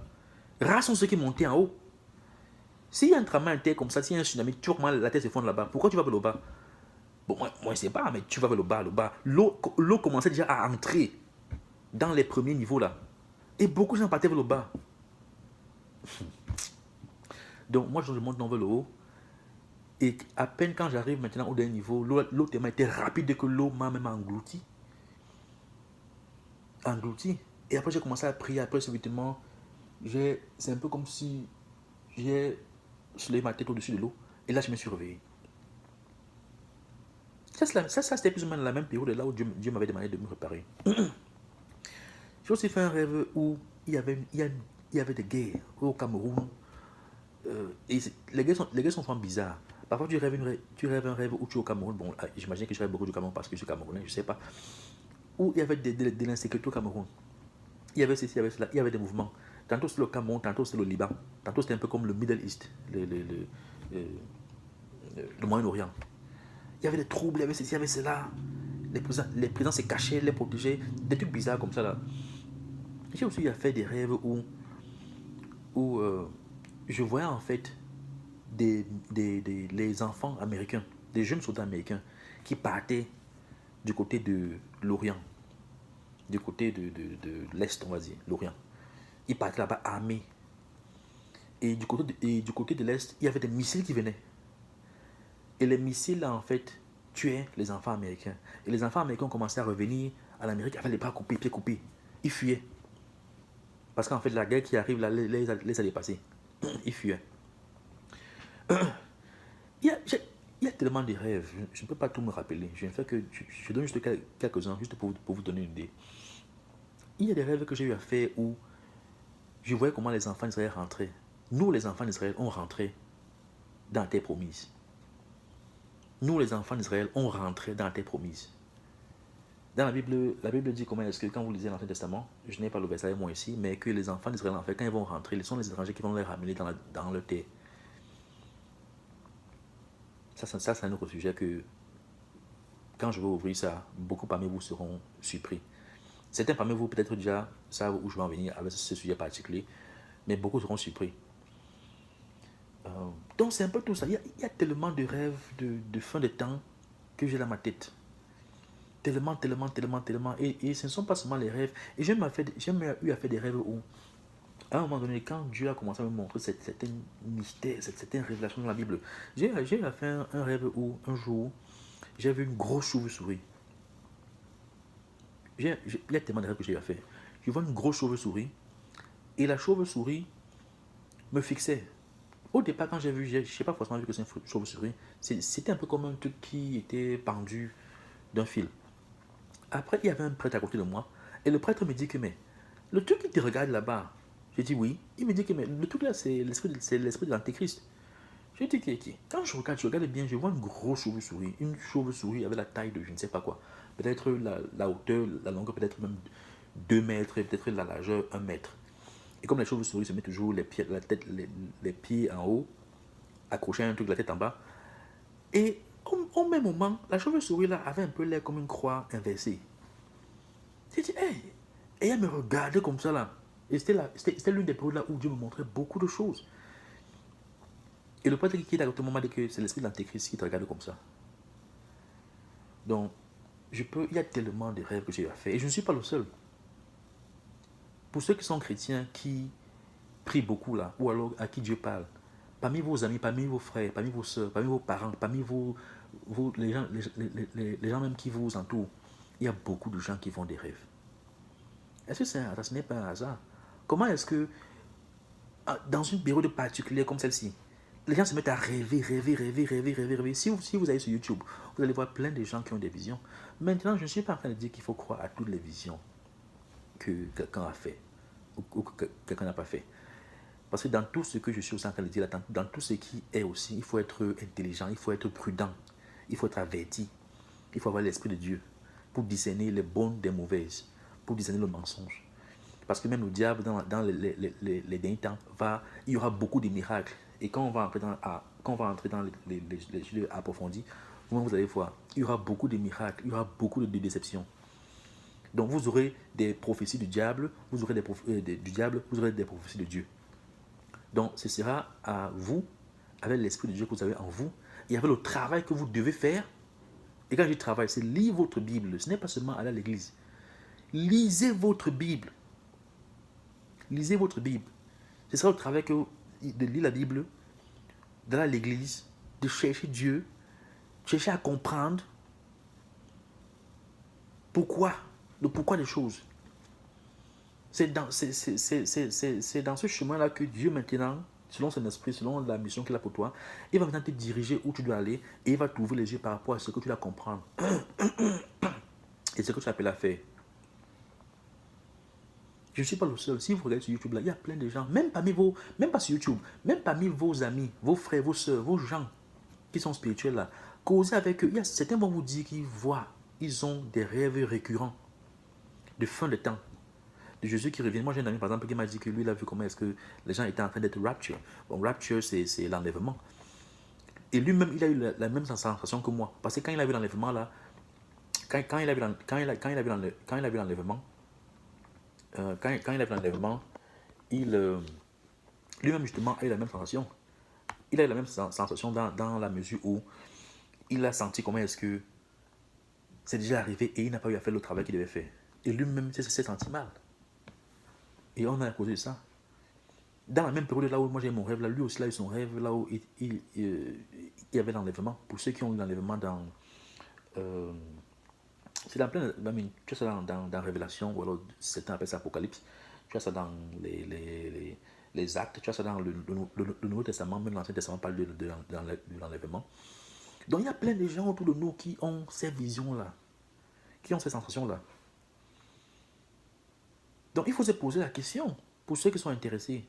Rares sont ceux qui montaient en haut. S'il y a un tremblement de terre comme ça, s'il y a un tsunami, tu vois la tête se fond là-bas. Pourquoi tu vas vers le bas? Bon, moi, je ne sais pas, mais tu vas vers le bas, le bas. L'eau commençait déjà à entrer dans les premiers niveaux là. Et beaucoup de gens partaient vers le bas. Donc, moi, je monte vers le haut. Et à peine quand j'arrive maintenant au dernier niveau, l'eau tellement était rapide que l'eau m'a même englouti. Englouti. Et après, j'ai commencé à prier. Après, subitement, c'est un peu comme si j'ai soulevé ma tête au-dessus de l'eau. Et là, je me suis réveillé. Ça c'était plus ou moins la même période là où Dieu m'avait demandé de me préparer. J'ai aussi fait un rêve où il y avait des guerres au Cameroun. Et les guerres sont vraiment bizarres. Parfois, tu rêves un rêve où tu es au Cameroun. Bon, j'imagine que je rêve beaucoup du Cameroun parce que je suis camerounais, je ne sais pas. où il y avait de l'insécurité au Cameroun. Il y avait ceci, il y avait cela, il y avait des mouvements. Tantôt c'était le Cameroun, tantôt c'était le Liban. Tantôt c'était un peu comme le Middle East, le Moyen-Orient. Il y avait des troubles, il y avait ceci, il y avait cela. Les présidents se cachaient, les protégeaient. Des trucs bizarres comme ça là. J'ai aussi fait des rêves où je voyais en fait les enfants américains, des jeunes soldats américains qui partaient du côté de l'Orient, du côté de l'Est, on va dire, l'Orient. Ils partaient là-bas armés. Et du côté de l'Est, il y avait des missiles qui venaient. Et les missiles, là, en fait, tuaient les enfants américains. Et les enfants américains ont commencé à revenir à l'Amérique avec les bras coupés, pieds coupés. Ils fuyaient. Parce qu'en fait, la guerre qui arrive, là, les a dépassés. Ils fuyaient. Il y a tellement de rêves. Je ne peux pas tout me rappeler. Je donne juste quelques-uns, juste pour vous donner une idée. Il y a des rêves que j'ai eu à faire où je voyais comment les enfants d'Israël rentraient. Nous, les enfants d'Israël, on rentrait dans la terre promise. Nous, les enfants d'Israël, on rentrait dans la terre promise. Dans la Bible dit comment est-ce que quand vous lisez l'Ancien Testament, je n'ai pas le verset moi ici, mais que les enfants d'Israël, en fait, quand ils vont rentrer, ce sont les étrangers qui vont les ramener dans leur terre. Ça c'est un autre sujet que, quand je vais ouvrir ça, beaucoup parmi vous seront surpris. Certains parmi vous, peut-être déjà, savent où je vais en venir avec ce sujet particulier, mais beaucoup seront surpris. Donc, c'est un peu tout ça. Il y a tellement de rêves de fin de temps que j'ai dans ma tête. Tellement, tellement, tellement, tellement. Et ce ne sont pas seulement les rêves. Et j'ai eu à faire des rêves où, à un moment donné, quand Dieu a commencé à me montrer certains mystères, certaines révélations dans la Bible, j'ai eu à faire un rêve où, un jour, j'ai vu une grosse chauve-souris. Il y a tellement de rêves que j'ai eu à faire. Je vois une grosse chauve-souris. Et la chauve-souris me fixait. Au départ, quand j'ai vu, je n'ai pas forcément vu que c'est une chauve-souris. C'était un peu comme un truc qui était pendu d'un fil. Après, il y avait un prêtre à côté de moi. Et le prêtre me dit que, mais, le truc qui te regarde là-bas, j'ai dit oui. Il me dit que, mais, le truc là, c'est l'esprit de l'antéchrist. J'ai dit que, quand je regarde bien, je vois une grosse chauve-souris. Une chauve-souris avec la taille de je ne sais pas quoi. Peut-être la hauteur, la longueur, peut-être même 2 mètres, peut-être la largeur 1 mètre. Et comme les chauves-souris se mettent toujours les pieds, la tête, les pieds en haut, accrochés à un truc, la tête en bas. Et au même moment, la chauve-souris là avait un peu l'air comme une croix inversée. J'ai dit, hey! Et elle me regardait comme ça là. Et c'était l'une des périodes là où Dieu me montrait beaucoup de choses. Et le prêtre qui est à côté de moi m'a dit que c'est l'esprit de l'antéchrist qui te regarde comme ça. Donc, il y a tellement de rêves que j'ai eu à faire. Et je ne suis pas le seul. Pour ceux qui sont chrétiens, qui prient beaucoup là, ou alors à qui Dieu parle, parmi vos amis, parmi vos frères, parmi vos soeurs, parmi vos parents, parmi les gens même qui vous entourent, il y a beaucoup de gens qui font des rêves. Est-ce que ce n'est pas un hasard? Comment est-ce que, dans une période particulière comme celle-ci, les gens se mettent à rêver, rêver, rêver, rêver, rêver, rêver. Si vous allez sur YouTube, vous allez voir plein de gens qui ont des visions. Maintenant, je ne suis pas en train de dire qu'il faut croire à toutes les visions que quelqu'un a fait ou que quelqu'un n'a pas fait. Parce que dans tout ce que je suis aussi en train de dire, dans tout ce qui est aussi, il faut être intelligent, il faut être prudent, il faut être averti, il faut avoir l'esprit de Dieu pour discerner les bonnes des mauvaises, pour discerner le mensonge. Parce que même le diable, dans les derniers temps, il y aura beaucoup de miracles. Et quand on va entrer dans les études approfondies, vous allez voir, il y aura beaucoup de miracles, il y aura beaucoup de déceptions. Donc vous aurez des prophéties du diable, vous aurez vous aurez des prophéties de Dieu. Donc ce sera à vous, avec l'esprit de Dieu que vous avez en vous, et avec le travail que vous devez faire. Et quand je dis travail, c'est lire votre Bible. Ce n'est pas seulement aller à l'église. Lisez votre Bible. Lisez votre Bible. Ce sera le travail de lire la Bible, d'aller à l'église, de chercher Dieu, chercher à comprendre le pourquoi des choses. C'est dans ce chemin-là que Dieu maintenant, selon son esprit, selon la mission qu'il a pour toi, il va maintenant te diriger où tu dois aller et il va t'ouvrir les yeux par rapport à ce que tu dois comprendre et ce que tu appelles à faire. Je ne suis pas le seul. Si vous regardez sur YouTube, là, il y a plein de gens, même pas sur YouTube, même parmi vos amis, vos frères, vos soeurs, vos gens qui sont spirituels là, causez avec eux. Certains vont vous dire qu'ils voient, ils ont des rêves récurrents. de fin de temps, de Jésus qui revient. Moi, j'ai un ami, par exemple, qui m'a dit que lui, il a vu comment est-ce que les gens étaient en train d'être rapture. Bon, rapture, c'est l'enlèvement. Et lui-même, il a eu la même sensation que moi. Parce que quand il a vu l'enlèvement, là, quand il a vu l'enlèvement, quand il a vu l'enlèvement, il, lui-même, justement, a eu la même sensation. Il a eu la même sensation dans la mesure où il a senti comment est-ce que c'est déjà arrivé et il n'a pas eu à faire le travail qu'il devait faire. Et lui-même s'est senti mal. Et on a causé de ça. Dans la même période là où moi j'ai mon rêve, là, lui aussi là, il a eu son rêve, là où il y avait l'enlèvement. Pour ceux qui ont eu l'enlèvement dans. C'est dans plein. Tu as ça dans Révélation, ou alors certains appellent ça Apocalypse. Tu as ça dans les actes, tu as ça dans le Nouveau Testament, même l'Ancien Testament parle de l'enlèvement. Donc il y a plein de gens autour de nous qui ont ces visions-là, qui ont ces sensations-là. Donc il faut se poser la question, pour ceux qui sont intéressés,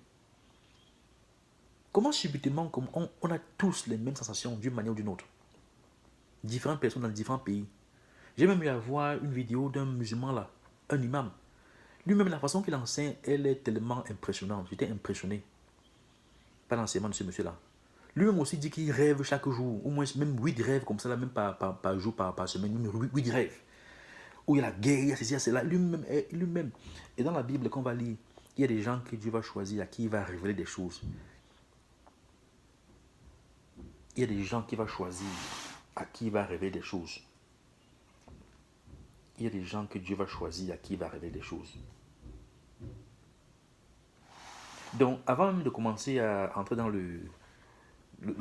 comment subitement on a tous les mêmes sensations d'une manière ou d'une autre? Différentes personnes dans différents pays. J'ai même eu à voir une vidéo d'un musulman là, un imam. Lui-même, la façon qu'il enseigne, elle est tellement impressionnante. J'étais impressionné par l'enseignement de ce monsieur-là. Lui-même aussi dit qu'il rêve chaque jour, au moins même 8 rêves comme ça, là, même par jour, par semaine, même 8 rêves. Où il y a la guerre, il y a ceci, il y a cela, lui-même. Et dans la Bible, qu'on va lire, il y a des gens que Dieu va choisir, à qui il va révéler des choses. Il y a des gens qui va choisir, à qui il va révéler des choses. Il y a des gens que Dieu va choisir, à qui il va révéler des choses. Donc, avant même de commencer à entrer dans le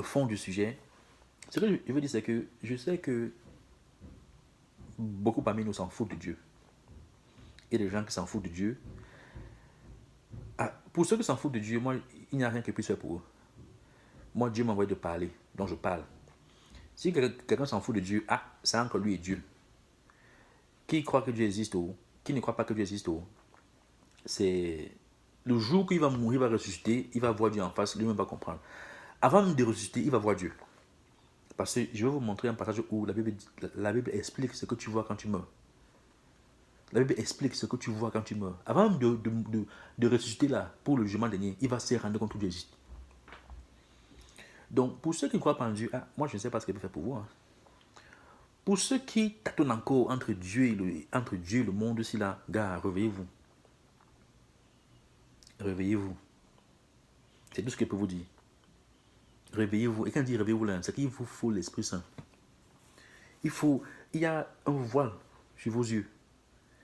fond du sujet, ce que je veux dire, c'est que je sais que beaucoup parmi nous s'en foutent de Dieu. Il y a des gens qui s'en foutent de Dieu. Pour ceux qui s'en foutent de Dieu, moi, il n'y a rien que puisse faire pour eux. Moi, Dieu m'a envoyé de parler, donc je parle. Si quelqu'un s'en fout de Dieu, c'est encore lui et Dieu. Qui croit que Dieu existe ou qui ne croit pas que Dieu existe ou c'est le jour qu'il va mourir, il va ressusciter, il va voir Dieu en face, lui-même va comprendre. Avant même de ressusciter, il va voir Dieu. Parce que je vais vous montrer un passage où la Bible explique ce que tu vois quand tu meurs. La Bible explique ce que tu vois quand tu meurs. Avant même de ressusciter là, pour le jugement dernier, il va se rendre compte que Dieu existe. Donc, pour ceux qui ne croient pas en Dieu, moi je ne sais pas ce qu'il peut faire pour vous. Pour ceux qui tâtonnent encore entre Dieu et le monde, si là, gars, réveillez-vous. Réveillez-vous. C'est tout ce que je peux vous dire. Réveillez-vous. Et quand je dis réveillez-vous là, c'est qu'il vous faut l'Esprit Saint. Il y a un voile sur vos yeux.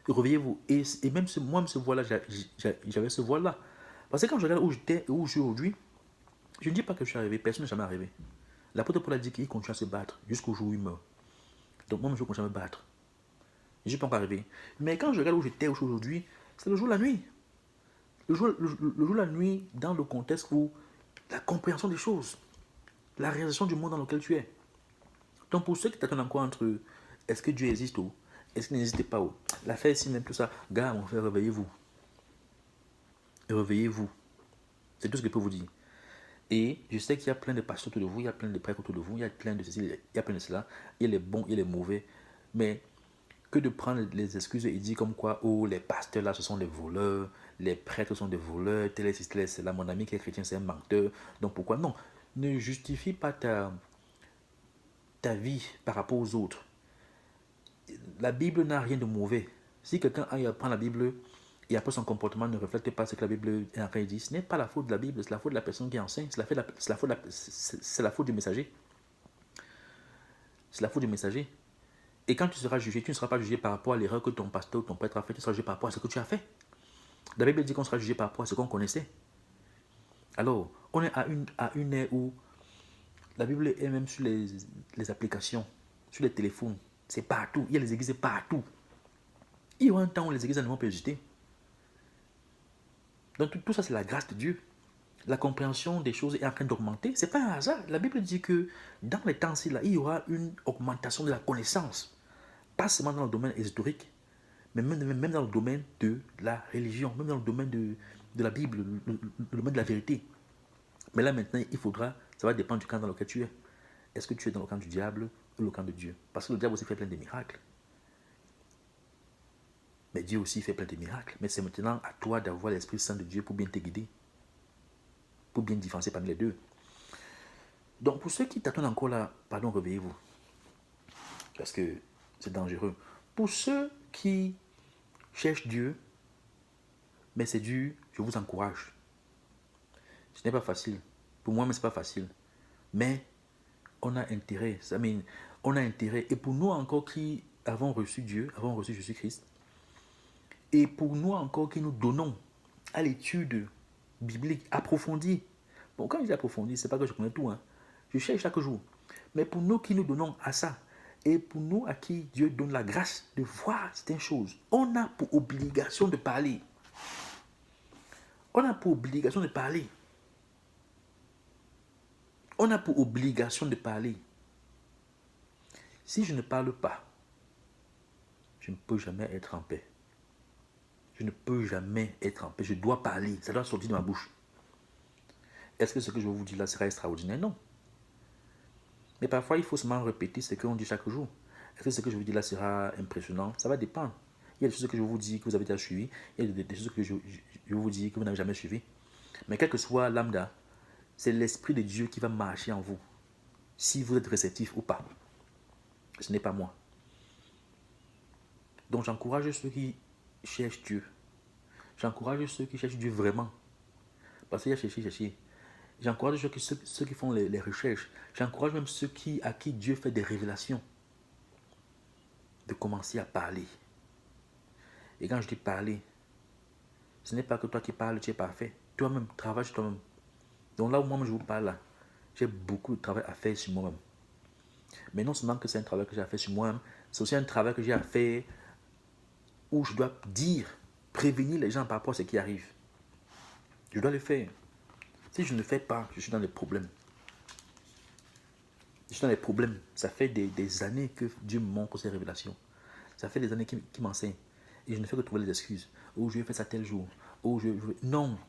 Réveillez-vous. Et même moi, ce voile-là, j'avais ce voile-là. Parce que quand je regarde où j'étais et où je suis aujourd'hui, je ne dis pas que je suis arrivé. Personne n'est jamais arrivé. L'apôtre Paul a dit qu'il continue à se battre jusqu'au jour où il meurt. Donc moi, je continue à me battre. Je ne suis pas encore arrivé. Mais quand je regarde où j'étais aujourd'hui, c'est le jour, la nuit. Le jour, la nuit, dans le contexte où la compréhension des choses, la réalisation du monde dans lequel tu es. Donc pour ceux qui t'attendent encore entre est-ce que Dieu existe ou est-ce qu'il n'existe pas ou l'affaire ici même tout ça, gars, mon frère, réveillez-vous. Réveillez-vous. C'est tout ce que je peux vous dire. Et je sais qu'il y a plein de pasteurs autour de vous, il y a plein de prêtres autour de vous, il y a plein de ceci, il y a plein de cela, il y a les bons, il y a les mauvais. Mais que de prendre les excuses et dire comme quoi, oh, les pasteurs là, ce sont des voleurs, les prêtres sont des voleurs, tel est cela, mon ami qui est chrétien, c'est un menteur. Donc pourquoi non? Ne justifie pas ta vie par rapport aux autres. La Bible n'a rien de mauvais. Si quelqu'un apprend la Bible et après son comportement ne reflète pas ce que la Bible est en train de dire, ce n'est pas la faute de la Bible, c'est la faute de la personne qui enseigne, c'est la faute du messager. C'est la faute du messager. Et quand tu seras jugé, tu ne seras pas jugé par rapport à l'erreur que ton pasteur ou ton prêtre a fait, tu seras jugé par rapport à ce que tu as fait. La Bible dit qu'on sera jugé par rapport à ce qu'on connaissait. Alors, on est à une ère où la Bible est même sur les applications, sur les téléphones. C'est partout. Il y a les églises partout. Il y aura un temps où les églises ne vont pas exister. Donc tout ça, c'est la grâce de Dieu. La compréhension des choses est en train d'augmenter. Ce n'est pas un hasard. La Bible dit que dans les temps-ci, il y aura une augmentation de la connaissance. Pas seulement dans le domaine historique, mais même dans le domaine de la religion, même dans le domaine de la Bible, le domaine de la vérité. Mais là maintenant, ça va dépendre du camp dans lequel tu es. Est-ce que tu es dans le camp du diable ou le camp de Dieu? Parce que le diable aussi fait plein de miracles. Mais Dieu aussi fait plein de miracles. Mais c'est maintenant à toi d'avoir l'Esprit Saint de Dieu pour bien te guider, pour bien différencier parmi les deux. Donc pour ceux qui t'attendent encore là, pardon, réveillez-vous. Parce que c'est dangereux. Pour ceux qui cherchent Dieu, mais c'est dur, je vous encourage. Ce n'est pas facile. Pour moi, mais ce n'est pas facile. Mais on a intérêt. On a intérêt. Et pour nous encore qui avons reçu Dieu, avons reçu Jésus-Christ, et pour nous encore qui nous donnons à l'étude biblique approfondie. Bon, quand je dis approfondie, ce n'est pas que je connais tout. Hein. Je cherche chaque jour. Mais pour nous qui nous donnons à ça, et pour nous à qui Dieu donne la grâce de voir certaines choses, on a pour obligation de parler. On a pour obligation de parler. On a pour obligation de parler. Si je ne parle pas, je ne peux jamais être en paix. Je ne peux jamais être en paix. Je dois parler. Ça doit sortir de ma bouche. Est-ce que ce que je vous dis là sera extraordinaire? Non. Mais parfois, il faut seulement répéter ce qu'on dit chaque jour. Est-ce que ce que je vous dis là sera impressionnant? Ça va dépendre. Il y a des choses que je vous dis que vous avez déjà suivies. Il y a des choses que je vous dis que vous n'avez jamais suivies. Mais quel que soit lambda, c'est l'Esprit de Dieu qui va marcher en vous. Si vous êtes réceptif ou pas. Ce n'est pas moi. Donc j'encourage ceux qui cherchent Dieu. J'encourage ceux qui cherchent Dieu vraiment. Parce qu'il y a chercher. J'encourage ceux qui font les recherches. J'encourage même ceux à qui Dieu fait des révélations. De commencer à parler. Et quand je dis parler, ce n'est pas que toi qui parles, tu es parfait. Toi-même, travaille sur toi-même. Donc là où moi je vous parle, là, j'ai beaucoup de travail à faire sur moi-même. Mais non seulement que c'est un travail que j'ai à faire sur moi-même, c'est aussi un travail que j'ai à faire où je dois dire, prévenir les gens par rapport à ce qui arrive. Je dois le faire. Si je ne le fais pas, je suis dans les problèmes. Je suis dans les problèmes. Ça fait des années que Dieu me montre ces révélations. Ça fait des années qu'il m'enseigne. Et je ne fais que trouver les excuses. Oh, je vais faire ça tel jour. Oh, Non.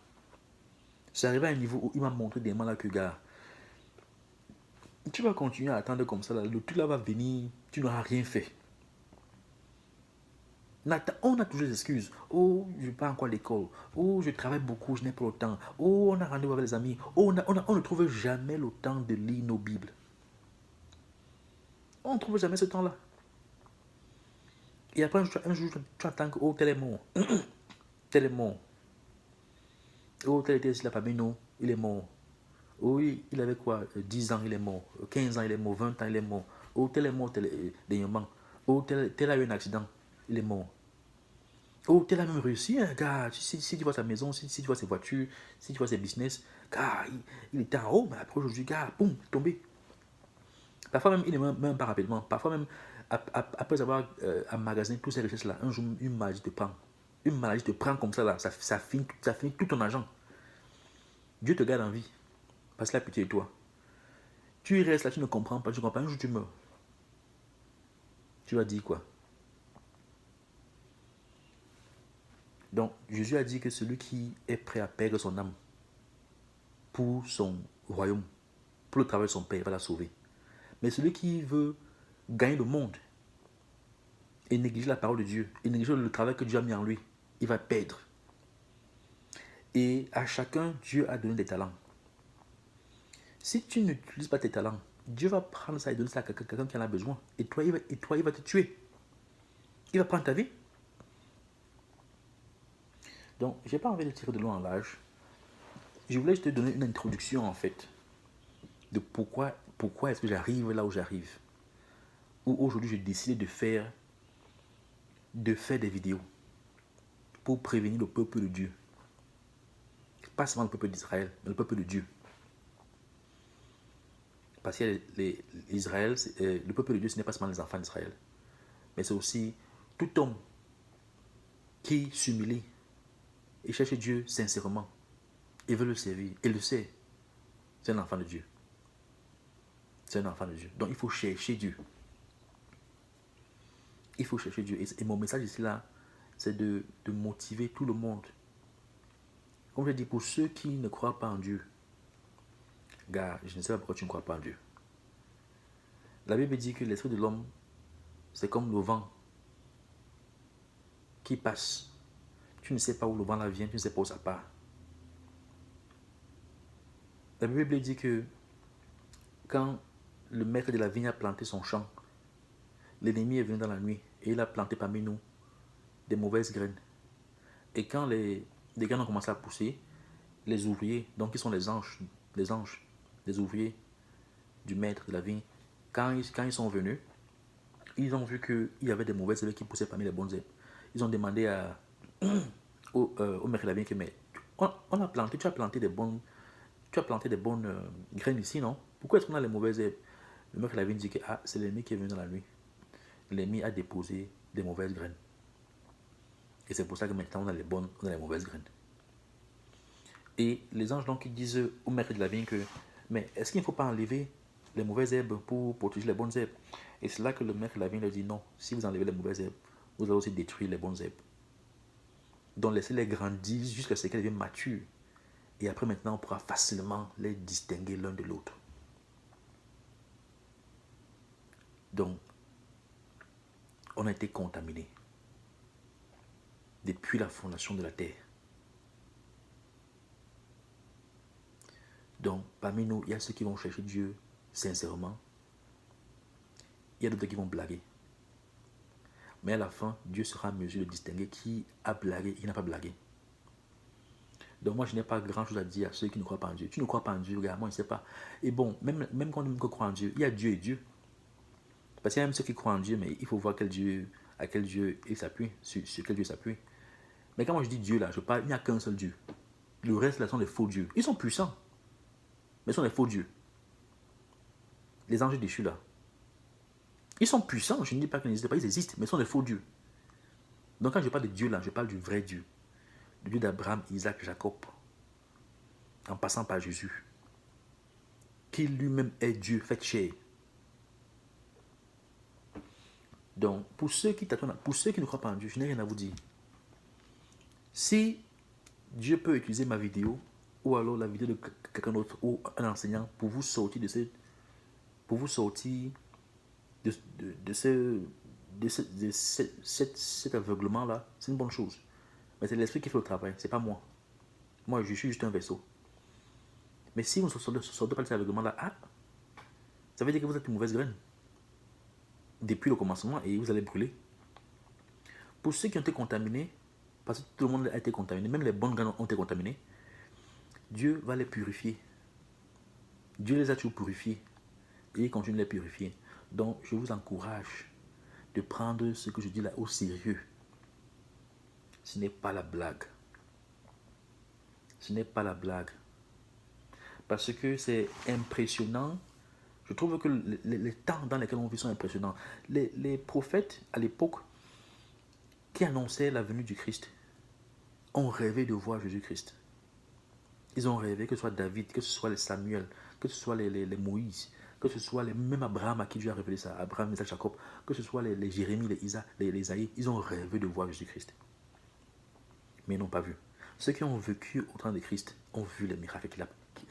C'est arrivé à un niveau où il m'a montré des moments là que, gars, tu vas continuer à attendre comme ça. Là. Le truc là va venir. Tu n'auras rien fait. On a toujours des excuses. Oh, je ne vais pas encore à l'école. Oh, je travaille beaucoup, je n'ai pas le temps. Oh, on a rendez-vous avec les amis. Oh, on ne trouve jamais le temps de lire nos Bibles. On ne trouve jamais ce temps-là. Et après, un jour, tu attends que, oh, tel est mort. Tel est mort. Oh, tel était ici là parmi nous, il est mort. Oh, oui, il avait quoi 10 ans, il est mort. 15 ans, il est mort. 20 ans, il est mort. Oh, tel est mort, dernièrement. Oh, tel a eu un accident, il est mort. Oh, tel a même réussi, hein, gars. Si tu vois sa maison, si tu vois ses voitures, si tu vois ses business, gars, il était en haut, mais après aujourd'hui, gars, boum, tombé. Parfois même, il n'est même pas rapidement. Parfois même, après avoir emmagasiné toutes ces richesses-là, un jour, une maladie te prend. Une maladie te prend comme ça, là. Ça finit tout ton argent. Dieu te garde en vie. Parce qu'il a pitié de toi. Tu restes là, tu ne comprends pas. Tu comprends. Un jour, tu meurs. Tu vas dire quoi? Donc, Jésus a dit que celui qui est prêt à perdre son âme pour son royaume, pour le travail de son Père, va la sauver. Mais celui qui veut gagner le monde et négliger la parole de Dieu, et négliger le travail que Dieu a mis en lui, il va perdre. Et à chacun, Dieu a donné des talents. Si tu n'utilises pas tes talents, Dieu va prendre ça et donner ça à quelqu'un qui en a besoin. Et toi, il va te tuer. Il va prendre ta vie. Donc, je n'ai pas envie de tirer de long en large. Je voulais juste te donner une introduction, en fait, de pourquoi est-ce que j'arrive là où j'arrive. Où aujourd'hui, j'ai décidé de faire des vidéos pour prévenir le peuple de Dieu. Pas seulement le peuple d'Israël, mais le peuple de Dieu. Parce que Israël, le peuple de Dieu, ce n'est pas seulement les enfants d'Israël, mais c'est aussi tout homme qui s'humilie et cherche Dieu sincèrement et veut le servir et le sait. C'est un enfant de Dieu. C'est un enfant de Dieu. Donc il faut chercher Dieu. Il faut chercher Dieu. Et mon message ici là, c'est de motiver tout le monde. Comme je dis, pour ceux qui ne croient pas en Dieu, gars, je ne sais pas pourquoi tu ne crois pas en Dieu. La Bible dit que l'esprit de l'homme, c'est comme le vent qui passe. Tu ne sais pas où le vent là vient, tu ne sais pas où ça part. La Bible dit que quand le maître de la vigne a planté son champ, l'ennemi est venu dans la nuit et il a planté parmi nous des mauvaises graines. Et quand les graines ont commencé à pousser, les ouvriers, donc qui sont les anges, les ouvriers du maître de la vigne, quand ils sont venus, ils ont vu qu'il y avait des mauvaises herbes qui poussaient parmi les bonnes herbes. Ils ont demandé au maître de la vigne que, mais on a planté, tu as planté des bonnes graines ici, non? Pourquoi est-ce qu'on a les mauvaises herbes? Le maître de la vigne dit que c'est l'ennemi qui est venu dans la nuit. L'ennemi a déposé des mauvaises graines. Et c'est pour ça que maintenant on a les mauvaises graines. Et les anges donc ils disent au maître de la vigne que, mais est-ce qu'il ne faut pas enlever les mauvaises herbes pour protéger les bonnes herbes? Et c'est là que le maître de la vigne leur dit non, si vous enlevez les mauvaises herbes, vous allez aussi détruire les bonnes herbes. Donc laissez-les grandir jusqu'à ce qu'elles deviennent matures. Et après maintenant on pourra facilement les distinguer l'un de l'autre. Donc, on a été contaminés depuis la fondation de la terre. Donc, parmi nous, il y a ceux qui vont chercher Dieu sincèrement. Il y a d'autres qui vont blaguer. Mais à la fin, Dieu sera en mesure de distinguer qui a blagué et qui n'a pas blagué. Donc moi, je n'ai pas grand-chose à dire à ceux qui ne croient pas en Dieu. Tu ne crois pas en Dieu, regarde, moi, je ne sais pas. Et bon, même quand on croit en Dieu, il y a Dieu et Dieu. Parce qu'il y a même ceux qui croient en Dieu, mais il faut voir à quel Dieu il s'appuie, sur quel Dieu s'appuie. Mais quand moi je dis Dieu, là, je parle, il n'y a qu'un seul Dieu. Le reste, là, sont des faux dieux. Ils sont puissants, mais ils sont des faux dieux. Les anges déchus, là. Ils sont puissants, je ne dis pas qu'ils n'existent pas, ils existent, mais ils sont des faux dieux. Donc quand je parle de Dieu, là, je parle du vrai Dieu. Le Dieu d'Abraham, Isaac, Jacob. En passant par Jésus. Qui lui-même est Dieu, fait chair. Donc, pour ceux qui ne croient pas en Dieu, je n'ai rien à vous dire. Si Dieu peut utiliser ma vidéo, ou alors la vidéo de quelqu'un d'autre, ou un enseignant, pour vous sortir de cet aveuglement-là, c'est une bonne chose. Mais c'est l'esprit qui fait le travail, c'est pas moi. Moi, je suis juste un vaisseau. Mais si vous ne sortez pas de cet aveuglement-là, ça veut dire que vous êtes une mauvaise graine. Depuis le commencement, et vous allez brûler. Pour ceux qui ont été contaminés, parce que tout le monde a été contaminé, même les bonnes graines ont été contaminées, Dieu va les purifier. Dieu les a toujours purifiés. Et il continue de les purifier. Donc, je vous encourage de prendre ce que je dis là au sérieux. Ce n'est pas la blague. Ce n'est pas la blague. Parce que c'est impressionnant. Je trouve que les temps dans lesquels on vit sont impressionnants. Les prophètes, à l'époque, qui annonçaient la venue du Christ, ont rêvé de voir Jésus-Christ. Ils ont rêvé que ce soit David, que ce soit les Samuel, que ce soit les Moïse, que ce soit même Abraham à qui Dieu a révélé ça, Abraham, Isaac, Jacob, que ce soit les Jérémie, les Isaïe, ils ont rêvé de voir Jésus-Christ. Mais ils n'ont pas vu. Ceux qui ont vécu au temps de Christ ont vu les miracles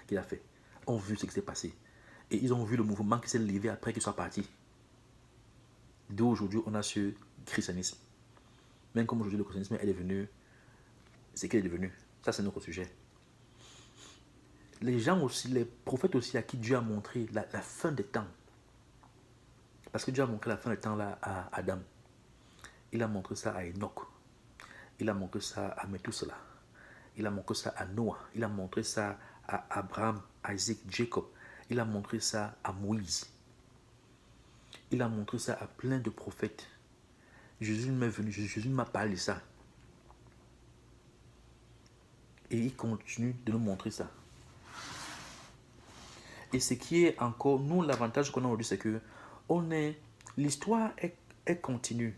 qu'il a fait, ont vu ce qui s'est passé. Et ils ont vu le mouvement qui s'est levé après qu'il soit parti. D'aujourd'hui, on a ce christianisme. Même comme aujourd'hui, le christianisme est devenu ce qu'il est devenu. Ça, c'est notre sujet. Les gens aussi, les prophètes aussi, à qui Dieu a montré la fin des temps. Parce que Dieu a montré la fin des temps là à Adam. Il a montré ça à Enoch. Il a montré ça à Methuselah. Il a montré ça à Noah. Il a montré ça à Abraham, Isaac, Jacob. Il a montré ça à Moïse. Il a montré ça à plein de prophètes. Jésus m'est venu, Jésus m'a parlé de ça. Et il continue de nous montrer ça. Et ce qui est encore, nous, l'avantage qu'on a aujourd'hui, c'est que l'histoire est continue.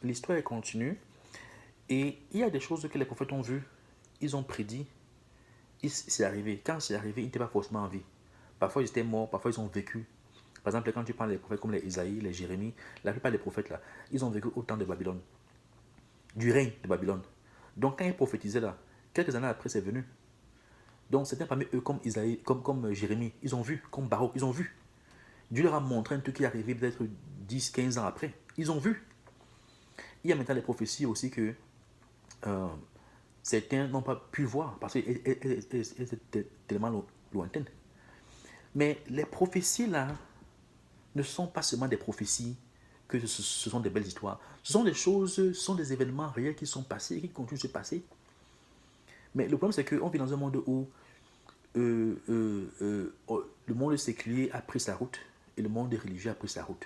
L'histoire est continue. Et il y a des choses que les prophètes ont vues, ils ont prédit, c'est arrivé. Quand c'est arrivé, ils n'étaient pas forcément en vie. Parfois, ils étaient morts, parfois, ils ont vécu. Par exemple, quand tu parles des prophètes comme les Isaïe, les Jérémie, la plupart des prophètes, là, ils ont vécu au temps de Babylone, du règne de Babylone. Donc, quand ils prophétisaient, là, quelques années après, c'est venu. Donc, c'était parmi eux comme Isaïe, comme Jérémie. Ils ont vu, comme Baruch, ils ont vu. Dieu leur a montré un truc qui est arrivé peut-être 10, 15 ans après. Ils ont vu. Il y a maintenant les prophéties aussi que euh, certains n'ont pas pu voir parce qu'elle était tellement lointaine. Mais les prophéties là ne sont pas seulement des prophéties, que ce sont des belles histoires. Ce sont des choses, ce sont des événements réels qui sont passés et qui continuent de se passer. Mais le problème, c'est qu'on vit dans un monde où le monde séculier a pris sa route et le monde religieux a pris sa route.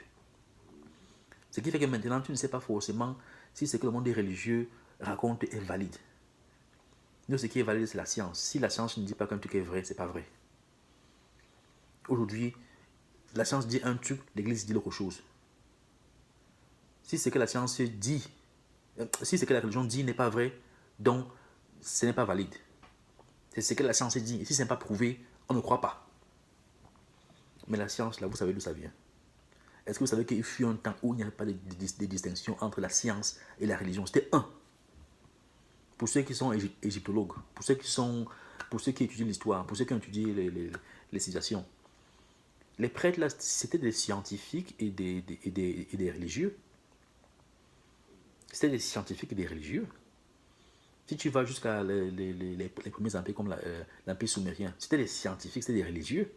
Ce qui fait que maintenant, tu ne sais pas forcément si ce que le monde religieux raconte est valide. Nous, ce qui est valide, c'est la science. Si la science ne dit pas qu'un truc est vrai, c'est pas vrai. Aujourd'hui, la science dit un truc, l'église dit autre chose. Si ce que la science dit, si ce que la religion dit n'est pas vrai, donc ce n'est pas valide. C'est ce que la science dit. Et si ce n'est pas prouvé, on ne croit pas. Mais la science, là, vous savez d'où ça vient. Est-ce que vous savez qu'il fut un temps où il n'y avait pas de distinction entre la science et la religion? C'était un. Pour ceux qui sont égyptologues, pour ceux qui étudient l'histoire, pour ceux qui ont étudié les civilisations, les prêtres, là, c'était des scientifiques et des religieux. C'était des scientifiques et des religieux. Si tu vas jusqu'à les premiers empires comme l'empire sumérien, c'était des scientifiques, c'était des religieux.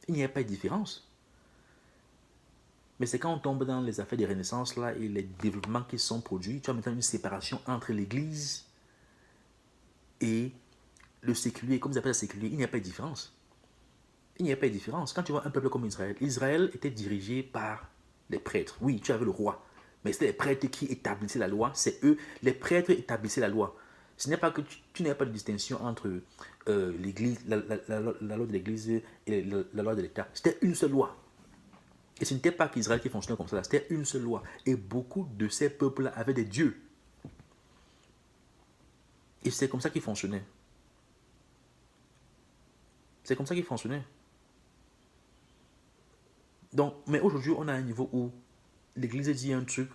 Il n'y a pas de différence. Mais c'est quand on tombe dans les affaires des renaissances là et les développements qui sont produits, tu as maintenant une séparation entre l'église et le séculier. Comme ils appellent le séculier, il n'y a pas de différence. Il n'y a pas de différence. Quand tu vois un peuple comme Israël, Israël était dirigé par les prêtres. Oui, tu avais le roi, mais c'était les prêtres qui établissaient la loi. C'est eux, les prêtres établissaient la loi. Ce n'est pas que tu n'as pas de distinction entre l'église, la loi de l'église et la loi de l'État. C'était une seule loi. Et ce n'était pas qu'Israël qui fonctionnait comme ça, c'était une seule loi. Et beaucoup de ces peuples-là avaient des dieux. Et c'est comme ça qu'ils fonctionnaient. C'est comme ça qu'ils fonctionnaient. Donc, mais aujourd'hui, on a un niveau où l'Église dit un truc,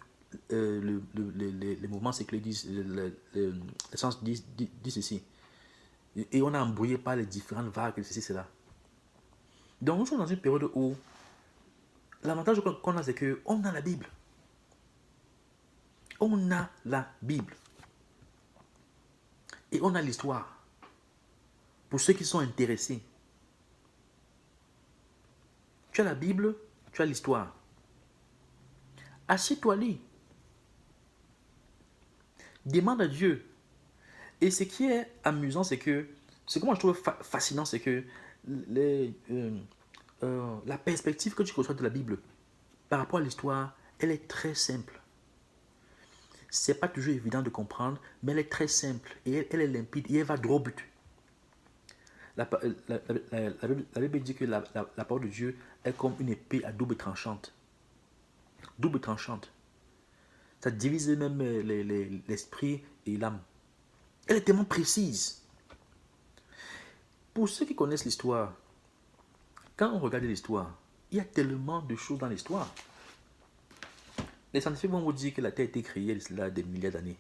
les mouvements séculaires disent, les sens disent ceci. Et on a embrouillé par les différentes vagues de ceci, cela. Donc, nous sommes dans une période où l'avantage qu'on a, c'est qu'on a la Bible. On a la Bible. Et on a l'histoire. Pour ceux qui sont intéressés. Tu as la Bible, tu as l'histoire. Assieds-toi, lis. Demande à Dieu. Et ce qui est amusant, c'est que, ce que moi je trouve fascinant, c'est que la perspective que tu reçois de la Bible par rapport à l'histoire, elle est très simple. C'est pas toujours évident de comprendre, mais elle est très simple et elle est limpide et elle va droit au but. La Bible dit que la parole de Dieu est comme une épée à double tranchante. Double tranchante. Ça divise même l'esprit et l'âme. Elle est tellement précise. Pour ceux qui connaissent l'histoire, quand on regarde l'histoire, il y a tellement de choses dans l'histoire. Les scientifiques vont vous dire que la Terre a été créée il y a des milliards d'années.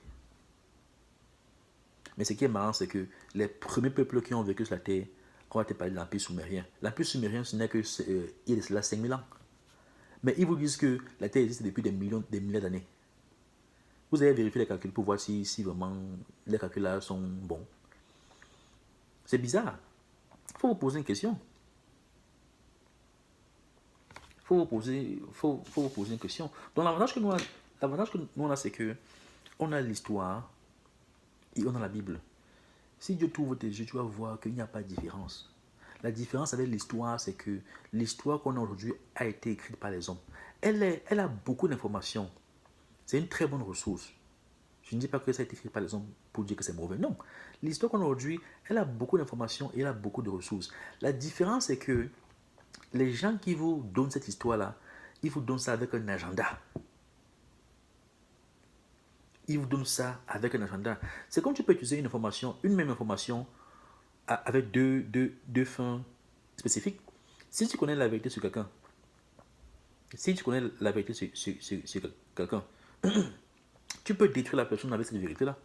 Mais ce qui est marrant, c'est que les premiers peuples qui ont vécu sur la Terre, on va te parler de l'Empire sumérien. L'Empire sumérien, ce n'est que il y a de cela 5000 ans. Mais ils vous disent que la Terre existe depuis des milliards d'années. Vous avez vérifié les calculs pour voir si vraiment les calculs là sont bons. C'est bizarre. Il faut vous poser une question. Faut vous poser une question. Donc l'avantage que nous on a, c'est que on a l'histoire et on a la Bible. Si Dieu t'ouvre tes yeux, tu vas voir qu'il n'y a pas de différence. La différence avec l'histoire, c'est que l'histoire qu'on a aujourd'hui a été écrite par les hommes. Elle a beaucoup d'informations. C'est une très bonne ressource. Je ne dis pas que ça a été écrit par les hommes pour dire que c'est mauvais. Non. L'histoire qu'on a aujourd'hui, elle a beaucoup d'informations et elle a beaucoup de ressources. La différence, c'est que les gens qui vous donnent cette histoire-là, ils vous donnent ça avec un agenda. Ils vous donnent ça avec un agenda. C'est comme tu peux utiliser une information, une même information, avec deux fins spécifiques. Si tu connais la vérité sur quelqu'un, quelqu'un, tu peux détruire la personne avec cette vérité-là.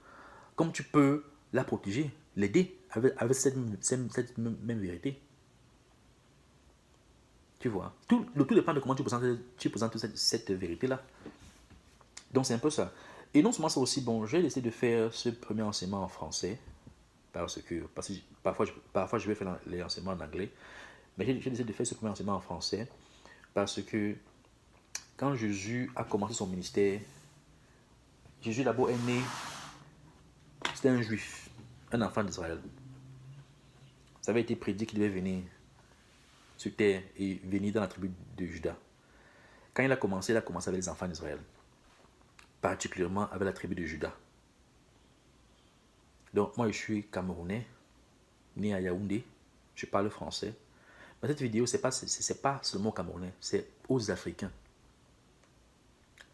Comme tu peux la protéger, l'aider avec cette même vérité. Tu vois. Tout dépend de comment tu présentes cette vérité-là. Donc c'est un peu ça. Et non seulement c'est aussi bon, j'ai décidé de faire ce premier enseignement en français, parce que parfois je vais faire les enseignements en anglais, mais j'ai décidé de faire ce premier enseignement en français, parce que quand Jésus a commencé son ministère, Jésus d'abord est né, c'était un juif, un enfant d'Israël. Ça avait été prédit qu'il devait venir sur terre et venir dans la tribu de Juda. Quand il a commencé avec les enfants d'Israël, particulièrement avec la tribu de Juda. Donc moi je suis camerounais, né à Yaoundé, je parle français. Mais cette vidéo, c'est pas seulement aux Camerounais, c'est aux Africains.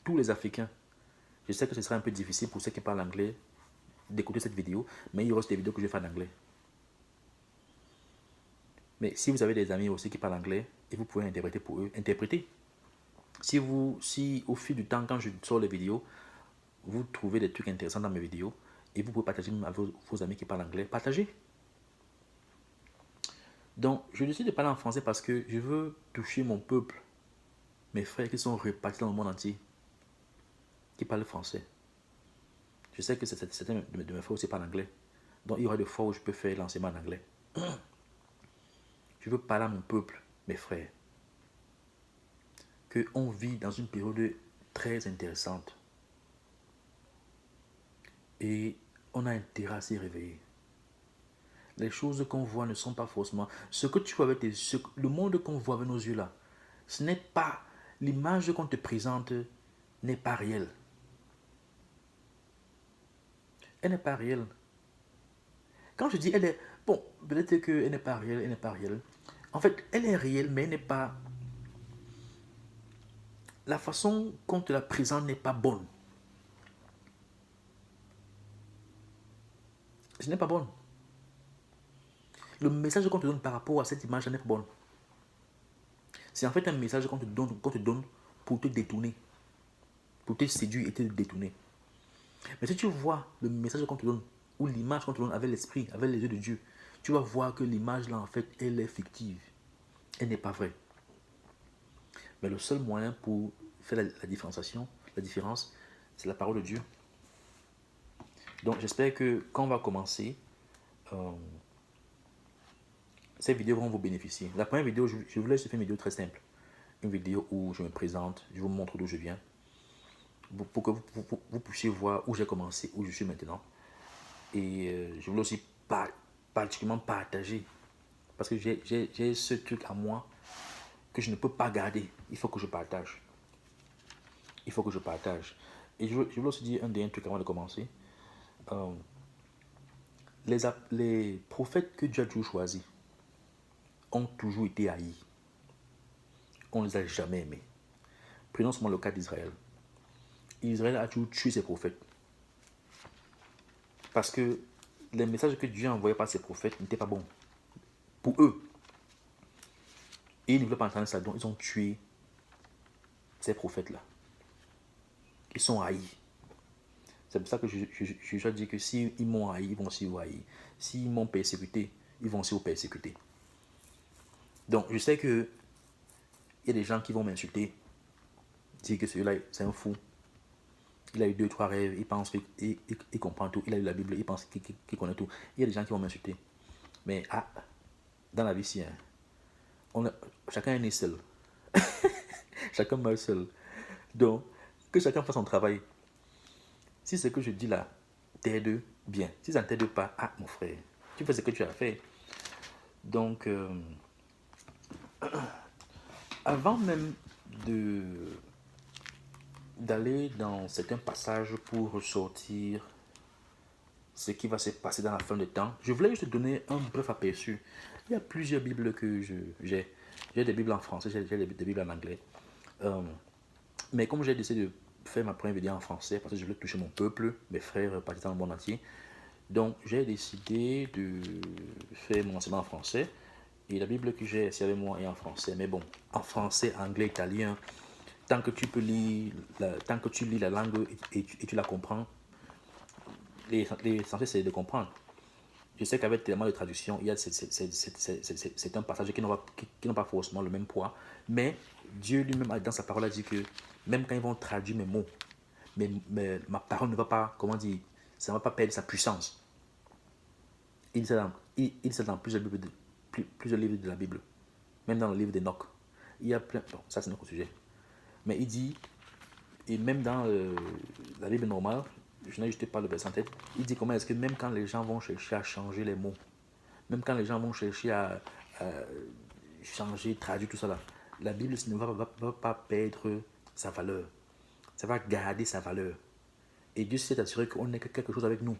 Tous les Africains. Je sais que ce sera un peu difficile pour ceux qui parlent anglais d'écouter cette vidéo, mais il y aura aussi des vidéos que je vais faire en anglais. Mais si vous avez des amis aussi qui parlent anglais et vous pouvez interpréter pour eux, interprétez. Si au fil du temps, quand je sors les vidéos, vous trouvez des trucs intéressants dans mes vidéos et vous pouvez partager avec vos amis qui parlent anglais, partagez. Donc, je décide de parler en français parce que je veux toucher mon peuple, mes frères qui sont répartis dans le monde entier, qui parlent français. Je sais que certains de mes frères aussi parlent anglais. Donc, il y aura des fois où je peux faire l'enseignement en anglais. Je veux parler à mon peuple, mes frères, qu'on vit dans une période très intéressante. Et on a intérêt à s'y réveiller. Les choses qu'on voit ne sont pas forcément... Ce que tu vois avec le monde qu'on voit avec nos yeux là, ce n'est pas... L'image qu'on te présente n'est pas réelle. Elle n'est pas réelle. Quand je dis elle est... Bon, peut-être qu'elle n'est pas réelle, elle n'est pas réelle. En fait, elle est réelle, mais elle n'est pas... La façon qu'on te la présente n'est pas bonne. Ce n'est pas bon. Le message qu'on te donne par rapport à cette image n'est pas bon. C'est en fait un message qu'on te donne pour te détourner. Pour te séduire et te détourner. Mais si tu vois le message qu'on te donne, ou l'image qu'on te donne avec l'esprit, avec les yeux de Dieu, tu vas voir que l'image là, en fait, elle est fictive. Elle n'est pas vraie. Mais le seul moyen pour faire la différence, c'est la parole de Dieu. Donc j'espère que quand on va commencer, ces vidéos vont vous bénéficier. La première vidéo, je voulais faire une vidéo très simple. Une vidéo où je me présente, je vous montre d'où je viens. Pour que vous puissiez voir où j'ai commencé, où je suis maintenant. Et je voulais aussi particulièrement partager. Parce que j'ai ce truc à moi que je ne peux pas garder. Il faut que je partage. Il faut que je partage. Et je voulais aussi dire un dernier truc avant de commencer. Les prophètes que Dieu a toujours choisis ont toujours été haïs. On ne les a jamais aimés. Prenons seulement le cas d'Israël. Israël a toujours tué ses prophètes. Parce que les messages que Dieu a envoyés par ses prophètes n'étaient pas bons. Pour eux. Et ils ne voulaient pas entendre ça. Donc ils ont tué ces prophètes-là. Ils sont haïs. C'est pour ça que je dis que s'ils m'ont haï, ils vont aussi vous haïr. S'ils m'ont persécuté, ils vont aussi vous persécuter. Donc je sais que il y a des gens qui vont m'insulter, dire que celui-là c'est un fou. Il a eu 2-3 rêves, il pense qu'il comprend tout. Il a lu la Bible, il pense qu'il connaît tout. Il y a des gens qui vont m'insulter. Mais dans la vie, si, chacun est né seul. Chacun meurt seul. Donc, que chacun fasse son travail. Si ce que je dis là t'aide, bien. Si ça ne t'aide pas, mon frère, tu fais ce que tu as fait. Donc, avant même d'aller dans certains passages pour ressortir ce qui va se passer dans la fin du temps, je voulais juste te donner un bref aperçu. Il y a plusieurs Bibles que j'ai. J'ai des Bibles en français, j'ai des Bibles en anglais. Mais comme j'ai décidé de faire ma première vidéo en français, parce que je voulais toucher mon peuple, mes frères partis dans le monde entier, donc j'ai décidé de faire mon enseignement en français. Et la Bible que j'ai ici avec moi est en français. Mais bon, en français, anglais, italien, tant que tu peux lire, tant que tu lis la langue et tu la comprends, l'essentiel c'est de comprendre. Je sais qu'avec tellement de traductions, il y a c'est un passage qui n'ont pas forcément le même poids. Mais Dieu lui-même, dans sa parole, a dit que même quand ils vont traduire mes mots, mais ma parole ne va pas, comment dire, ça ne va pas perdre sa puissance. Il dit ça dans, il dit ça dans plusieurs livres de la Bible, même dans le livre d'Enoch. Il y a plein, bon, ça c'est notre sujet. Mais il dit, et même dans la Bible normale, je n'ai juste pas le verset en tête, il dit comment est-ce que même quand les gens vont chercher à changer les mots, même quand les gens vont chercher à changer, traduire tout ça là, la Bible ne va pas perdre sa valeur. Ça va garder sa valeur. Et Dieu s'est assuré qu'on ait quelque chose avec nous,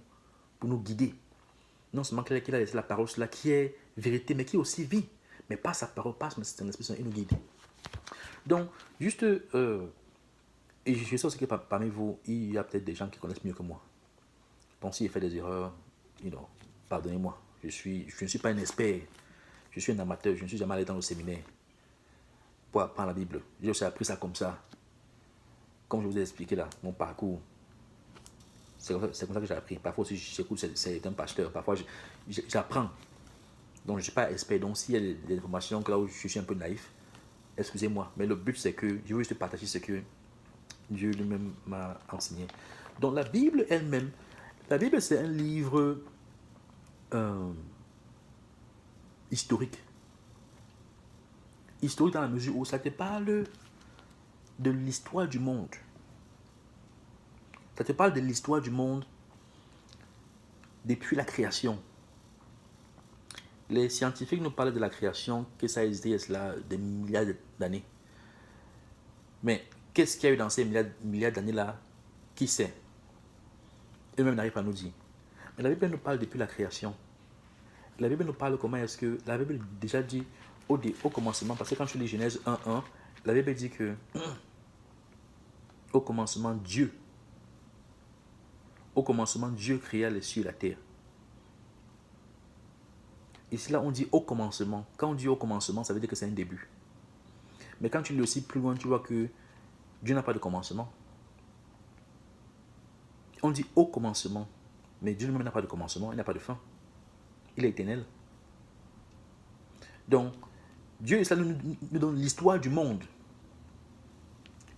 pour nous guider. Non seulement qu'il a laissé la parole, cela qui est vérité, mais qui est aussi vie. Mais pas sa parole, pas son esprit, il nous guide. Donc, juste, et je sais aussi que parmi vous, il y a peut-être des gens qui connaissent mieux que moi. Donc, s'il fait des erreurs, pardonnez-moi. Je ne suis pas un expert. Je suis un amateur. Je ne suis jamais allé dans le séminaire pour apprendre la Bible. J'ai aussi appris ça comme ça. Comme je vous ai expliqué là, mon parcours. C'est comme ça que j'ai appris. Parfois aussi, j'écoute certains pasteurs. Parfois, j'apprends. Donc, je ne suis pas expert. Donc, s'il y a des informations que là où je suis un peu naïf, excusez-moi. Mais le but, c'est que je veux juste partager ce que Dieu lui-même m'a enseigné. Donc, la Bible elle-même, la Bible, c'est un livre historique. Historique dans la mesure où ça te parle de l'histoire du monde. Ça te parle de l'histoire du monde depuis la création. Les scientifiques nous parlent de la création, que ça a existé il y a cela des milliards d'années. Mais qu'est-ce qu'il y a eu dans ces milliards d'années-là? Qui sait? Eux-mêmes n'arrivent pas à nous dire. Mais la Bible nous parle depuis la création. La Bible nous parle comment est-ce que... La Bible déjà dit au commencement, parce que quand tu lis Genèse 1:1, la Bible dit que au commencement, Dieu créa les cieux et la terre. Ici, là, on dit au commencement. Quand on dit au commencement, ça veut dire que c'est un début. Mais quand tu lis aussi plus loin, tu vois que Dieu n'a pas de commencement. On dit au commencement, mais Dieu lui-même n'a pas de commencement, il n'a pas de fin. Il est éternel. Donc, Dieu, ça nous donne l'histoire du monde,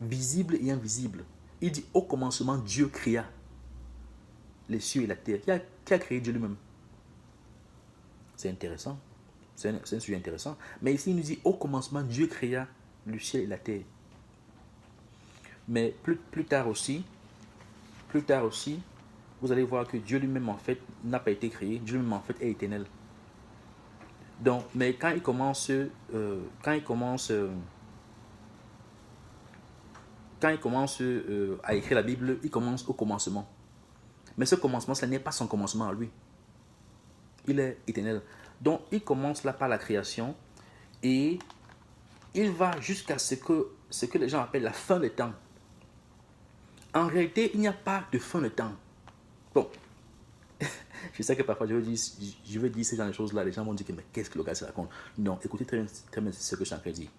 visible et invisible. Il dit au commencement, Dieu créa les cieux et la terre. Qui a créé Dieu lui-même? C'est intéressant. C'est un sujet intéressant. Mais ici, il nous dit au commencement, Dieu créa le ciel et la terre. Mais plus tard aussi, vous allez voir que Dieu lui-même, en fait, n'a pas été créé. Dieu lui-même, en fait, est éternel. Donc, mais quand il commence à écrire la Bible, il commence au commencement. Mais ce commencement, ce n'est pas son commencement à lui. Il est éternel. Donc, il commence là par la création et il va jusqu'à ce que les gens appellent la fin des temps. En réalité, il n'y a pas de fin de temps. Bon, je sais que parfois je veux dire ce genre de choses-là, les gens vont dire que mais qu'est-ce que le gars se raconte? Non, écoutez très bien ce que je suis en train de dire.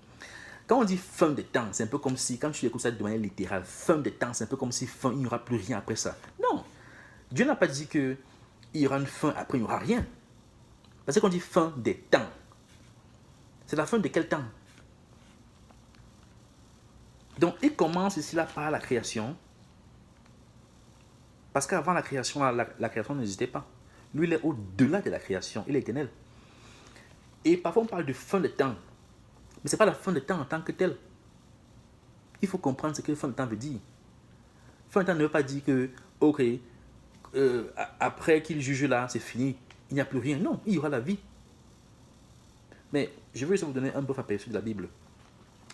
Quand on dit fin de temps, c'est un peu comme si, quand tu écoutes ça de manière littérale, fin de temps, c'est un peu comme si fin, il n'y aura plus rien après ça. Non, Dieu n'a pas dit qu'il y aura une fin, après il n'y aura rien. Parce qu'on dit fin des temps. C'est la fin de quel temps? Donc, il commence ici là par la création. Parce qu'avant la création, la création n'existait pas. Lui, il est au-delà de la création. Il est éternel. Et parfois, on parle de fin de temps. Mais ce n'est pas la fin de temps en tant que tel. Il faut comprendre ce que fin de temps veut dire. Fin de temps ne veut pas dire que, ok, après qu'il juge là, c'est fini. Il n'y a plus rien. Non, il y aura la vie. Mais je veux juste vous donner un bref aperçu de la Bible.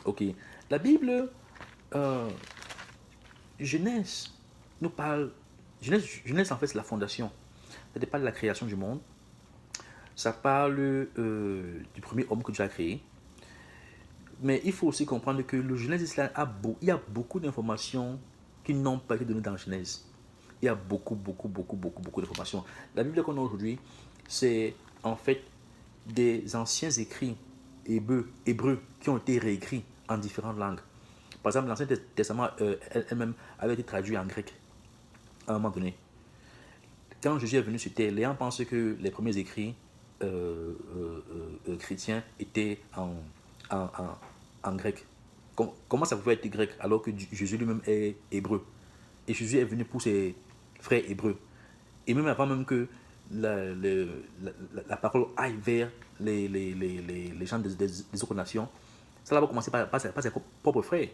Ok. La Bible, Genèse, nous parle. Genèse, en fait, c'est la fondation. Ça parle de la création du monde. Ça parle du premier homme que Dieu a créé. Mais il faut aussi comprendre que le Genèse, il y a beaucoup d'informations qui n'ont pas été données dans Genèse. Il y a beaucoup d'informations. La Bible qu'on a aujourd'hui, c'est en fait des anciens écrits hébreux qui ont été réécrits en différentes langues. Par exemple, l'Ancien Testament elle-même avait été traduit en grec à un moment donné. Quand Jésus est venu sur terre, les gens pensent que les premiers écrits chrétiens étaient en grec. Comment ça pouvait être grec alors que Jésus lui-même est hébreu? Et Jésus est venu pour ses frères hébreux. Et même avant même que la parole aille vers les gens des autres nations, ça va commencer par ses propres frères.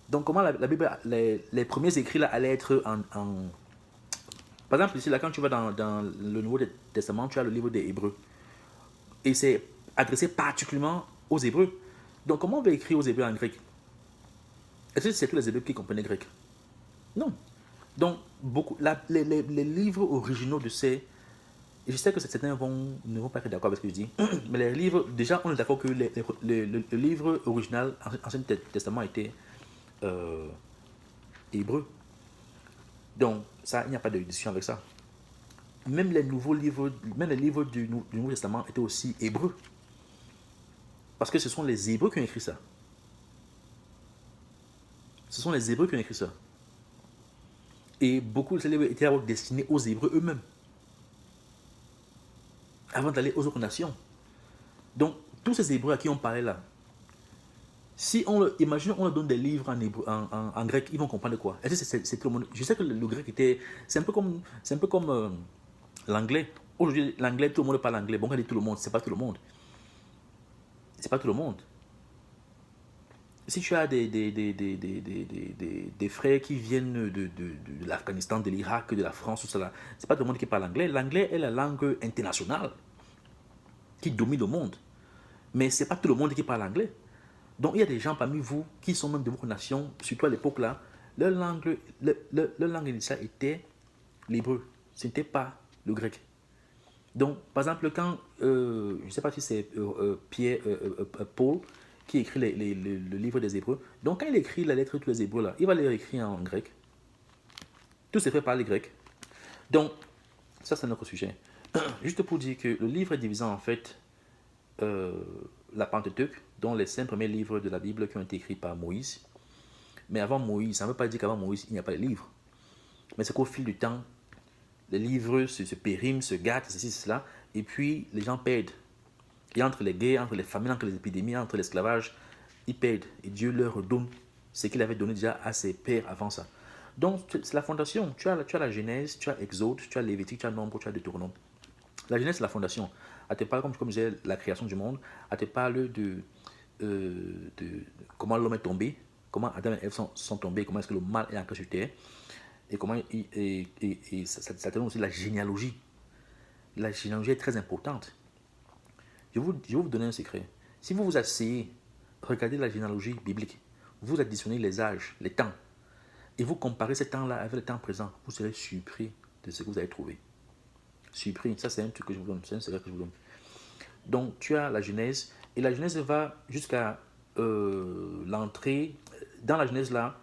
Donc comment la Bible, les premiers écrits là allaient être en... Par exemple, ici, là, quand tu vas dans le Nouveau Testament, tu as le livre des Hébreux. Et c'est adressé particulièrement aux Hébreux. Donc comment on va écrire aux Hébreux en grec? Est-ce que c'est tous les Hébreux qui comprenaient grec? Non. Donc, les livres originaux de ces... Et je sais que certains ne vont pas être d'accord avec ce que je dis, mais les livres, déjà, on est d'accord que le livre original, Ancien Testament, était hébreu. Donc, ça, il n'y a pas de discussion avec ça. Même les nouveaux livres, même les livres du Nouveau Testament étaient aussi hébreux. Parce que ce sont les Hébreux qui ont écrit ça. Ce sont les Hébreux qui ont écrit ça. Et beaucoup de ces livres étaient destinés aux Hébreux eux-mêmes. Avant d'aller aux autres nations. Donc, tous ces Hébreux à qui on parlait là, si imaginons on leur donne des livres en grec, ils vont comprendre quoi? Est-ce que c'est tout le monde? Je sais que le grec était, c'est un peu comme l'anglais. Aujourd'hui, l'anglais, tout le monde parle anglais. Bon, quand on dit tout le monde, c'est pas tout le monde. C'est pas tout le monde. Si tu as des frères qui viennent de l'Afghanistan, de l'Irak, de la France, tout ça, c'est pas tout le monde qui parle anglais. L'anglais est la langue internationale qui domine le monde. Mais c'est pas tout le monde qui parle anglais. Donc il y a des gens parmi vous qui sont même de votre nation, surtout à l'époque là, leur langue initiale était l'hébreu, ce n'était pas le grec. Donc par exemple quand, je ne sais pas si c'est Paul qui écrit le livre des Hébreux, donc quand il écrit la lettre de tous les Hébreux là, il va les écrire en grec. Tous ces frères parlent grec. Donc ça c'est notre sujet. Juste pour dire que le livre est divisé en fait la Pentateuque, dont les 5 premiers livres de la Bible qui ont été écrits par Moïse. Mais avant Moïse, ça ne veut pas dire qu'avant Moïse, il n'y a pas de livres. Mais c'est qu'au fil du temps, les livres se périment, se gâtent, ceci, cela, et puis les gens perdent. Et entre les guerres, entre les famines, entre les épidémies, entre l'esclavage, ils perdent. Et Dieu leur redonne ce qu'il avait donné déjà à ses pères avant ça. Donc, c'est la fondation. Tu as la Genèse, tu as Exode, tu as Lévitique, tu as Nombre, tu as Deutéronome. La Genèse, c'est la fondation. Elle te parle, comme je disais, la création du monde. Elle te parle de comment l'homme est tombé, comment Adam et Ève sont tombés, comment est-ce que le mal est ancré sur terre, et comment ça te donne aussi la généalogie. La généalogie est très importante. Je vais vous donner un secret. Si vous vous asseyez, regardez la généalogie biblique, vous additionnez les âges, les temps, et vous comparez ce temps-là avec le temps présent, vous serez surpris de ce que vous allez trouver. Surpris, ça c'est un truc que je vous donne, c'est un secret que je vous donne. Donc tu as la Genèse, et la Genèse va jusqu'à l'entrée, dans la Genèse là,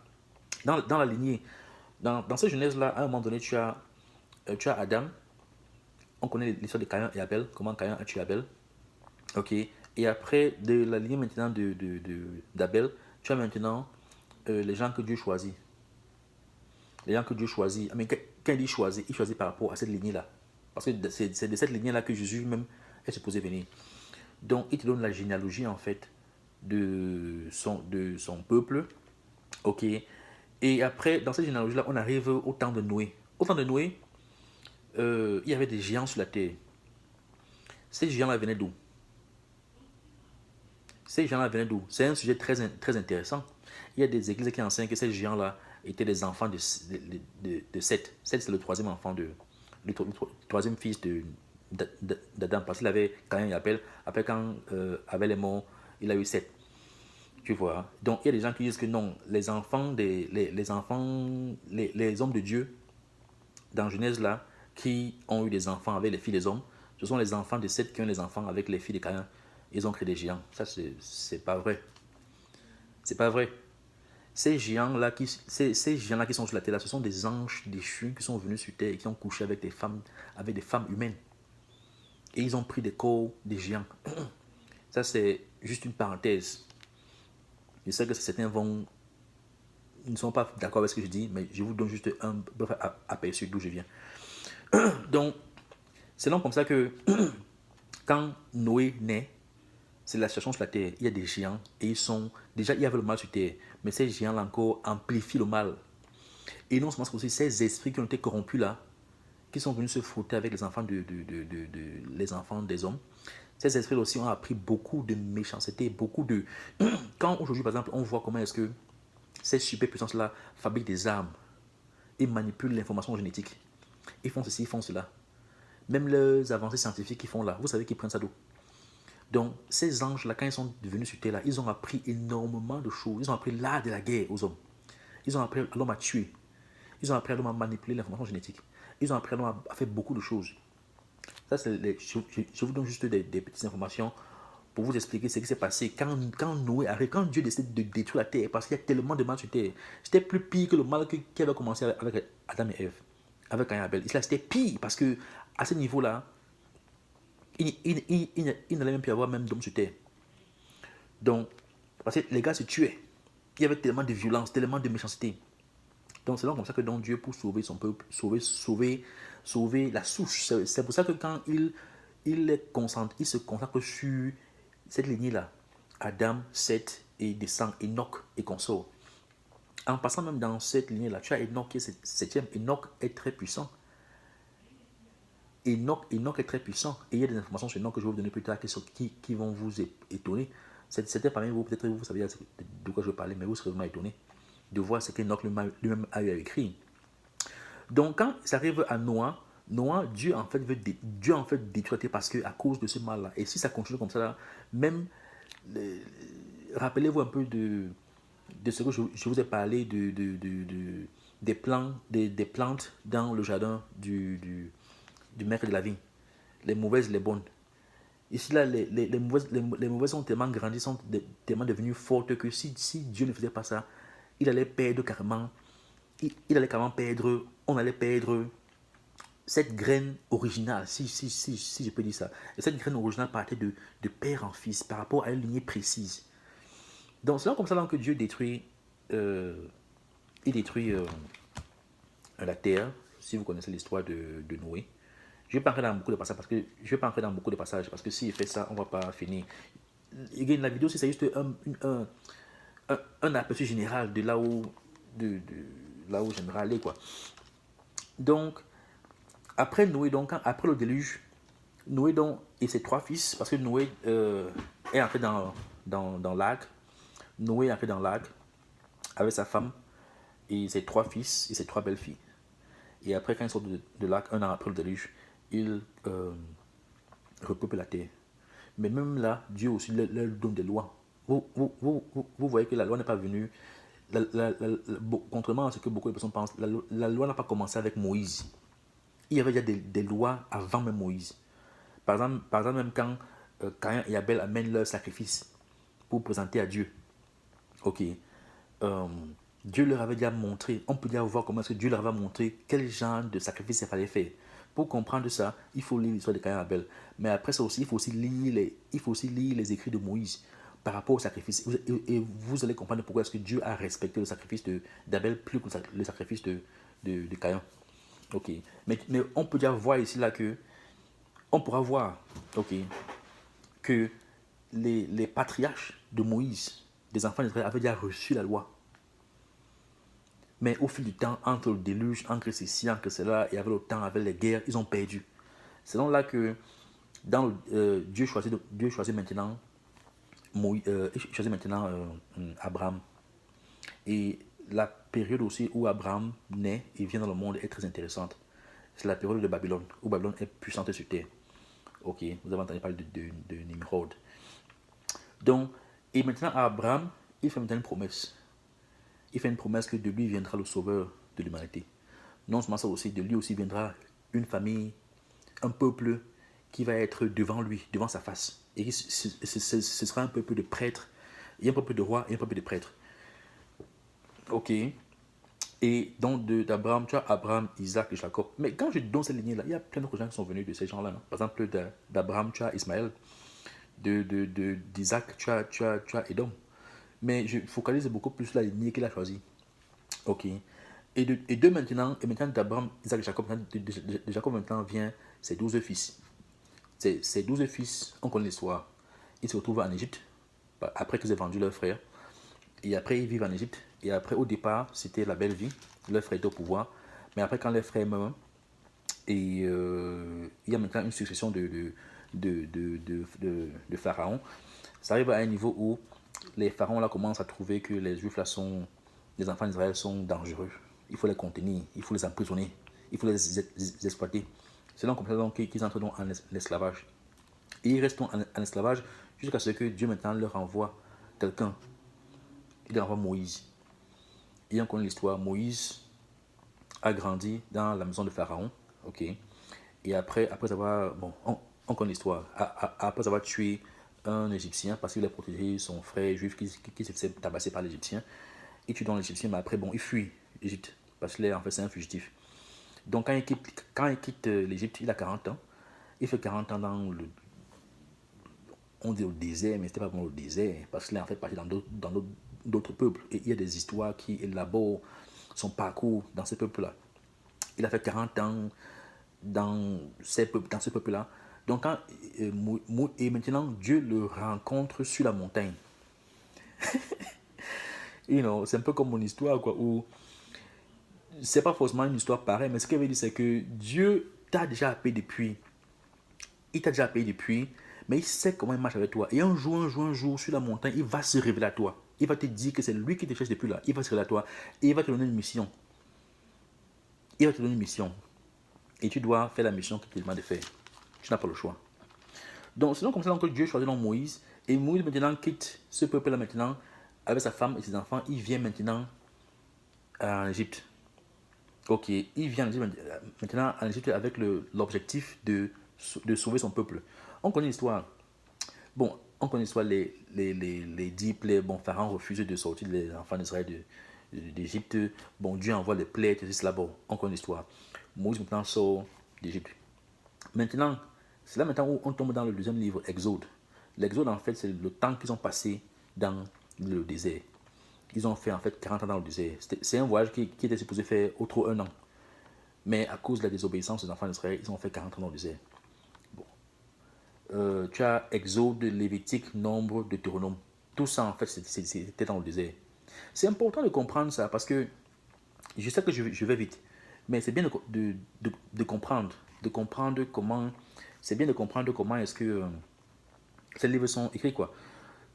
dans la lignée, dans cette Genèse là, à un moment donné, tu as Adam, on connaît l'histoire de Caïn et Abel, comment Caïn a tué Abel, ok, et après, de la lignée maintenant d'Abel, tu as maintenant les gens que Dieu choisit. Les gens que Dieu choisit, mais quand il choisit par rapport à cette lignée là, parce que c'est de cette lignée là que Jésus même est supposé venir. Donc, il te donne la généalogie, en fait, de son peuple. Ok. Et après, dans cette généalogie-là, on arrive au temps de Noé. Au temps de Noé, il y avait des géants sur la terre. Ces géants-là venaient d'où? Ces géants-là venaient d'où? C'est un sujet très intéressant. Il y a des églises qui enseignent que ces géants-là étaient des enfants de Seth. Seth, c'est le troisième enfant le troisième fils d'Adam, parce qu'il avait Caïn et Abel. Après, quand Abel est mort, il a eu Seth. Tu vois. Donc, il y a des gens qui disent que non, les enfants, les hommes de Dieu, dans Genèse là, qui ont eu des enfants avec les filles des hommes, ce sont les enfants de Seth qui ont les enfants avec les filles de Caïn. Ils ont créé des géants. Ça, c'est pas vrai. C'est pas vrai. Ces géants-là qui sont sur la terre, là, ce sont des anges déchus qui sont venus sur terre et qui ont couché avec des femmes humaines. Et ils ont pris des corps des géants. Ça, c'est juste une parenthèse. Je sais que certains ne sont pas d'accord avec ce que je dis, mais je vous donne juste un bref aperçu d'où je viens. Donc, c'est donc comme ça que quand Noé naît, c'est la situation sur la terre. Il y a des géants et il y avait le mal sur terre. Mais ces géants-là encore amplifient le mal. Et non seulement aussi ces esprits qui ont été corrompus là, qui sont venus se frotter avec les enfants, les enfants des hommes, ces esprits aussi ont appris beaucoup de méchanceté, beaucoup de... Quand aujourd'hui, par exemple, on voit comment est-ce que ces superpuissances-là fabriquent des armes et manipulent l'information génétique. Ils font ceci, ils font cela. Même leurs avancées scientifiques qu'ils font là, vous savez qu'ils prennent ça d'où? Donc, ces anges-là, quand ils sont devenus sur Terre, là, ils ont appris énormément de choses. Ils ont appris l'art de la guerre aux hommes. Ils ont appris à l'homme à tuer. Ils ont appris à l'homme à manipuler l'information génétique. Ils ont appris à l'homme à faire beaucoup de choses. Ça, je vous donne juste des petites informations pour vous expliquer ce qui s'est passé quand Noé arrive, quand Dieu décide de détruire la terre, parce qu'il y a tellement de mal sur terre. C'était plus pire que le mal qui avait commencé avec Adam et Ève, avec Caïn et Abel. C'était pire parce que à ce niveau-là, il n'allait même plus avoir même d'hommes sur terre. Donc, parce que les gars se tuaient. Il y avait tellement de violence, tellement de méchanceté. Donc, c'est donc comme ça que donc Dieu, pour sauver son peuple, sauver la souche. C'est pour ça que quand il se concentre sur cette lignée-là, Adam, Seth et descend Enoch et consort. En passant même dans cette lignée-là, tu as Enoch qui est septième. Enoch est très puissant. Enoch est très puissant. Et il y a des informations sur Enoch que je vais vous donner plus tard qui vont vous étonner. C'était parmi vous, peut-être vous savez de quoi je vais parler, mais vous serez vraiment étonné de voir ce qu'Enoch lui-même a eu à écrire. Donc, quand ça arrive à Noah, Dieu en fait détruire parce que à cause de ce mal-là. Et si ça continue comme ça, là, même rappelez-vous un peu de ce que je vous ai parlé des plantes dans le jardin du maître de la vigne. Les mauvaises, les bonnes. Ici, là, les mauvaises sont tellement grandies, sont tellement devenues fortes que si Dieu ne faisait pas ça, il allait perdre carrément, on allait perdre cette graine originale, si je peux dire ça. Et cette graine originale partait de père en fils par rapport à une lignée précise. Donc, c'est comme ça que Dieu détruit, il détruit la terre, si vous connaissez l'histoire de Noé. Je ne vais pas entrer dans beaucoup de passages parce que s'il fait ça, on ne va pas finir. La vidéo, c'est juste un aperçu général de là où j'aimerais aller, quoi. Donc, après Noé, après le déluge, Noé et ses trois fils, parce que Noé est entré dans l'arc. Noé est entré dans l'arc avec sa femme et ses trois fils et ses trois belles-filles. Et après, quand ils sortent de l'arc, un an après le déluge, il repeuple la terre. Mais même là, Dieu aussi leur donne des lois. Vous voyez que la loi n'est pas venue, contrairement à ce que beaucoup de personnes pensent, la loi n'a pas commencé avec Moïse. Il y avait déjà des lois avant même Moïse. Par exemple même quand Caïn et Abel amènent leur sacrifice pour présenter à Dieu. Ok. Dieu leur avait déjà montré, on peut déjà voir comment est-ce que Dieu leur avait montré quel genre de sacrifice il fallait faire. Pour comprendre ça, il faut lire l'histoire de Caïn et Abel. Mais après ça aussi, il faut aussi lire les écrits de Moïse par rapport au sacrifice. Et vous allez comprendre pourquoi est-ce que Dieu a respecté le sacrifice d'Abel plus que le sacrifice de Caïn. Ok. Mais on peut déjà voir ici là que on pourra voir, ok, que les patriarches de Moïse, des enfants d'Israël, avaient déjà reçu la loi. Mais au fil du temps, entre le déluge, entre ceci, entre cela, et avec le temps, avec les guerres, ils ont perdu. C'est donc là que Dieu choisit maintenant Abraham. Et la période aussi où Abraham naît et vient dans le monde est très intéressante. C'est la période de Babylone, où Babylone est puissante sur terre. Ok, vous avez entendu parler de Nimrod. Donc, et maintenant Abraham, il fait maintenant une promesse. Il fait une promesse que de lui viendra le sauveur de l'humanité. Non seulement ça aussi, de lui aussi viendra une famille, un peuple qui va être devant lui, devant sa face. Et ce sera un peuple de prêtres, et un peuple de rois, et un peuple de prêtres. Ok. Et donc d'Abraham, tu as Abraham, Isaac et Jacob. Mais quand je donne cette lignée-là, il y a plein d'autres gens qui sont venus de ces gens-là. Par exemple, d'Abraham, tu as Ismaël. D'Isaac, tu as Edom. Mais je focalise beaucoup plus sur la lignée qu'il a choisie. Ok. Et maintenant d'Abraham, Isaac et Jacob, de Jacob maintenant vient ses 12 fils. Ces 12 fils, on connaît l'histoire. Ils se retrouvent en Égypte, après qu'ils aient vendu leurs frères. Et après, ils vivent en Égypte. Et après, au départ, c'était la belle vie. Leur frère était au pouvoir. Mais après, quand leur frère meurt, et il y a maintenant une succession de pharaons, ça arrive à un niveau où les pharaons là commencent à trouver que les juifs là sont, les enfants d'Israël sont dangereux. Il faut les contenir, il faut les emprisonner, il faut les exploiter. C'est donc comme ça donc qu'ils entrent donc en esclavage. Et ils restent en esclavage jusqu'à ce que Dieu maintenant leur envoie quelqu'un. Il leur envoie Moïse. Et on connaît l'histoire. Moïse a grandi dans la maison de Pharaon. Ok. Et après avoir. Bon, on connaît l'histoire. Après avoir tué un Égyptien parce qu'il a protégé son frère juif qui se faisait tabasser par l'Égyptien. Il tue dans l'Égyptien, mais après, bon, il fuit l'Égypte parce qu'il est en fait c'est un fugitif. Donc quand il quitte l'Égypte, il a 40 ans. Il fait 40 ans dans le, on dit au désert, mais c'était pas vraiment au désert, parce qu'il est en fait parti dans d'autres peuples. Et il y a des histoires qui élaborent son parcours dans ces peuples-là. Il a fait 40 ans dans ce peuple-là. Donc, et maintenant, Dieu le rencontre sur la montagne. C'est un peu comme mon histoire, quoi, où c'est pas forcément une histoire pareille, mais ce qu'elle veut dire, c'est que Dieu t'a déjà appelé depuis. Il t'a déjà appelé depuis, mais il sait comment il marche avec toi. Et un jour, sur la montagne, il va se révéler à toi. Il va te dire que c'est lui qui te cherche depuis là. Il va se révéler à toi. Et il va te donner une mission. Il va te donner une mission. Et tu dois faire la mission qu'il te demande de faire. Tu n'as pas le choix. Donc, c'est donc comme ça que Dieu choisit donc Moïse. Et Moïse maintenant quitte ce peuple-là maintenant avec sa femme et ses enfants. Il vient maintenant en Égypte. Ok, il vient maintenant en Égypte avec l'objectif de sauver son peuple. On connaît l'histoire. Bon, on connaît l'histoire, les 10 plaies. Bon, Pharaon refuse de sortir les enfants d'Israël d'Égypte. Bon, Dieu envoie les plaies, c'est cela. Bon, on connaît l'histoire. Moïse maintenant sort d'Égypte. Maintenant, c'est là maintenant où on tombe dans le deuxième livre, Exode. L'Exode, en fait, c'est le temps qu'ils ont passé dans le désert. Ils ont fait en fait 40 ans dans le désert. C'est un voyage qui était supposé faire autour d'un an. Mais à cause de la désobéissance des enfants d'Israël, ils ont fait 40 ans dans le désert. Bon. Tu as Exode, Lévitique, Nombre, Deutéronome. Tout ça, en fait, c'était dans le désert. C'est important de comprendre ça parce que je sais que je vais vite. Mais c'est bien de comprendre. De comprendre comment. C'est bien de comprendre comment est-ce que ces livres sont écrits, quoi.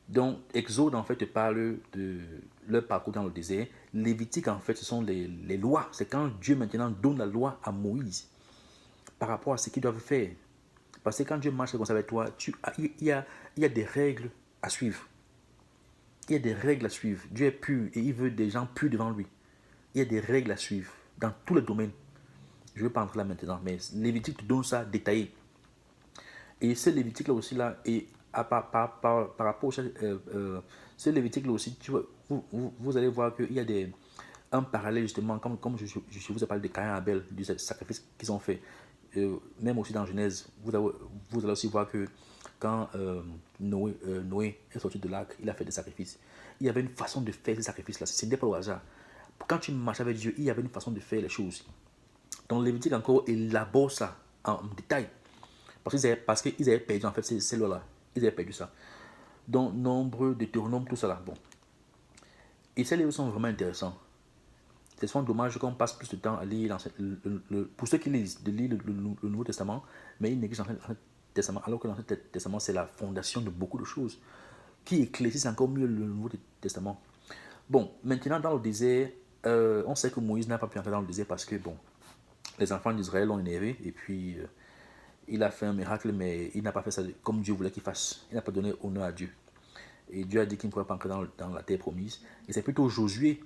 Donc, Exode, en fait, te parle de leur parcours dans le désert. Lévitique, en fait, ce sont les lois. C'est quand Dieu maintenant donne la loi à Moïse par rapport à ce qu'ils doivent faire. Parce que quand Dieu marche comme ça avec toi, il y a des règles à suivre. Il y a des règles à suivre. Dieu est pur et il veut des gens purs devant lui. Il y a des règles à suivre dans tous les domaines. Je ne vais pas entrer là maintenant, mais Lévitique te donne ça détaillé. Et ce Lévitique-là aussi, là, et par rapport au ce Lévitique-là aussi, vous allez voir qu'il y a un parallèle justement, comme je vous ai parlé de Caïn et Abel, du sacrifice qu'ils ont fait. Même aussi dans Genèse, vous allez aussi voir que quand Noé est sorti de l'arc, il a fait des sacrifices. Il y avait une façon de faire ces sacrifices-là. Ce n'était pas au hasard. Quand tu marches avec Dieu, il y avait une façon de faire les choses. Donc Lévitique encore élabore ça en détail. Parce qu'ils avaient perdu en fait ces lois-là. Ils avaient perdu ça. Donc Nombre, Deutéronome, tout ça là. Bon. Et ces livres sont vraiment intéressants. C'est souvent dommage qu'on passe plus de temps à lire pour ceux qui lisent, de lire le Nouveau Testament, mais ils négligent l'Ancien Testament, alors que l'Ancien Testament, c'est la fondation de beaucoup de choses, qui éclaircissent encore mieux le Nouveau Testament. Bon, maintenant dans le désert, on sait que Moïse n'a pas pu entrer dans le désert parce que, bon, les enfants d'Israël l'ont énervé, et puis il a fait un miracle, mais il n'a pas fait ça comme Dieu voulait qu'il fasse. Il n'a pas donné honneur à Dieu. Et Dieu a dit qu'il ne pourrait pas entrer dans la terre promise. Et c'est plutôt Josué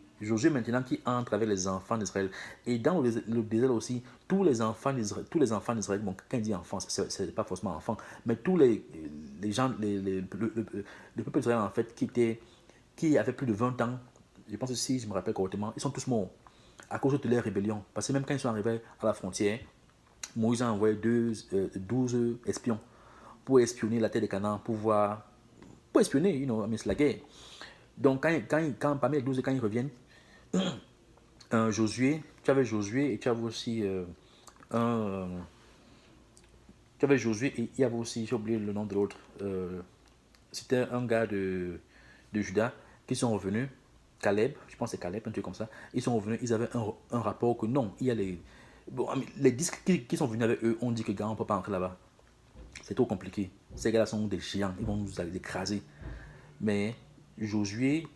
maintenant qui entre avec les enfants d'Israël. Et dans le désert aussi, tous les enfants d'Israël, bon, quand il dit enfants, c'est pas forcément enfants, mais tous les gens, le peuple d'Israël en fait, qui avait plus de 20 ans, je pense que si je me rappelle correctement, ils sont tous morts à cause de leur rébellion. Parce que même quand ils sont arrivés à la frontière, Moïse a envoyé 12 espions pour espionner la terre de Canaan, pour espionner, mais c'est la guerre. Donc, parmi les 12, quand ils reviennent, tu avais Josué et tu avais aussi un. Tu avais Josué et il y avait aussi, j'ai oublié le nom de l'autre, c'était un gars de Juda qui sont revenus. Caleb, je pense que c'est Caleb, un truc comme ça. Ils sont revenus, ils avaient un rapport que non, il y a les... Bon, les disques qui sont venus avec eux ont dit que gars, on ne peut pas entrer là-bas. C'est trop compliqué. Ces gars-là sont des géants, ils vont nous écraser. Mais Josué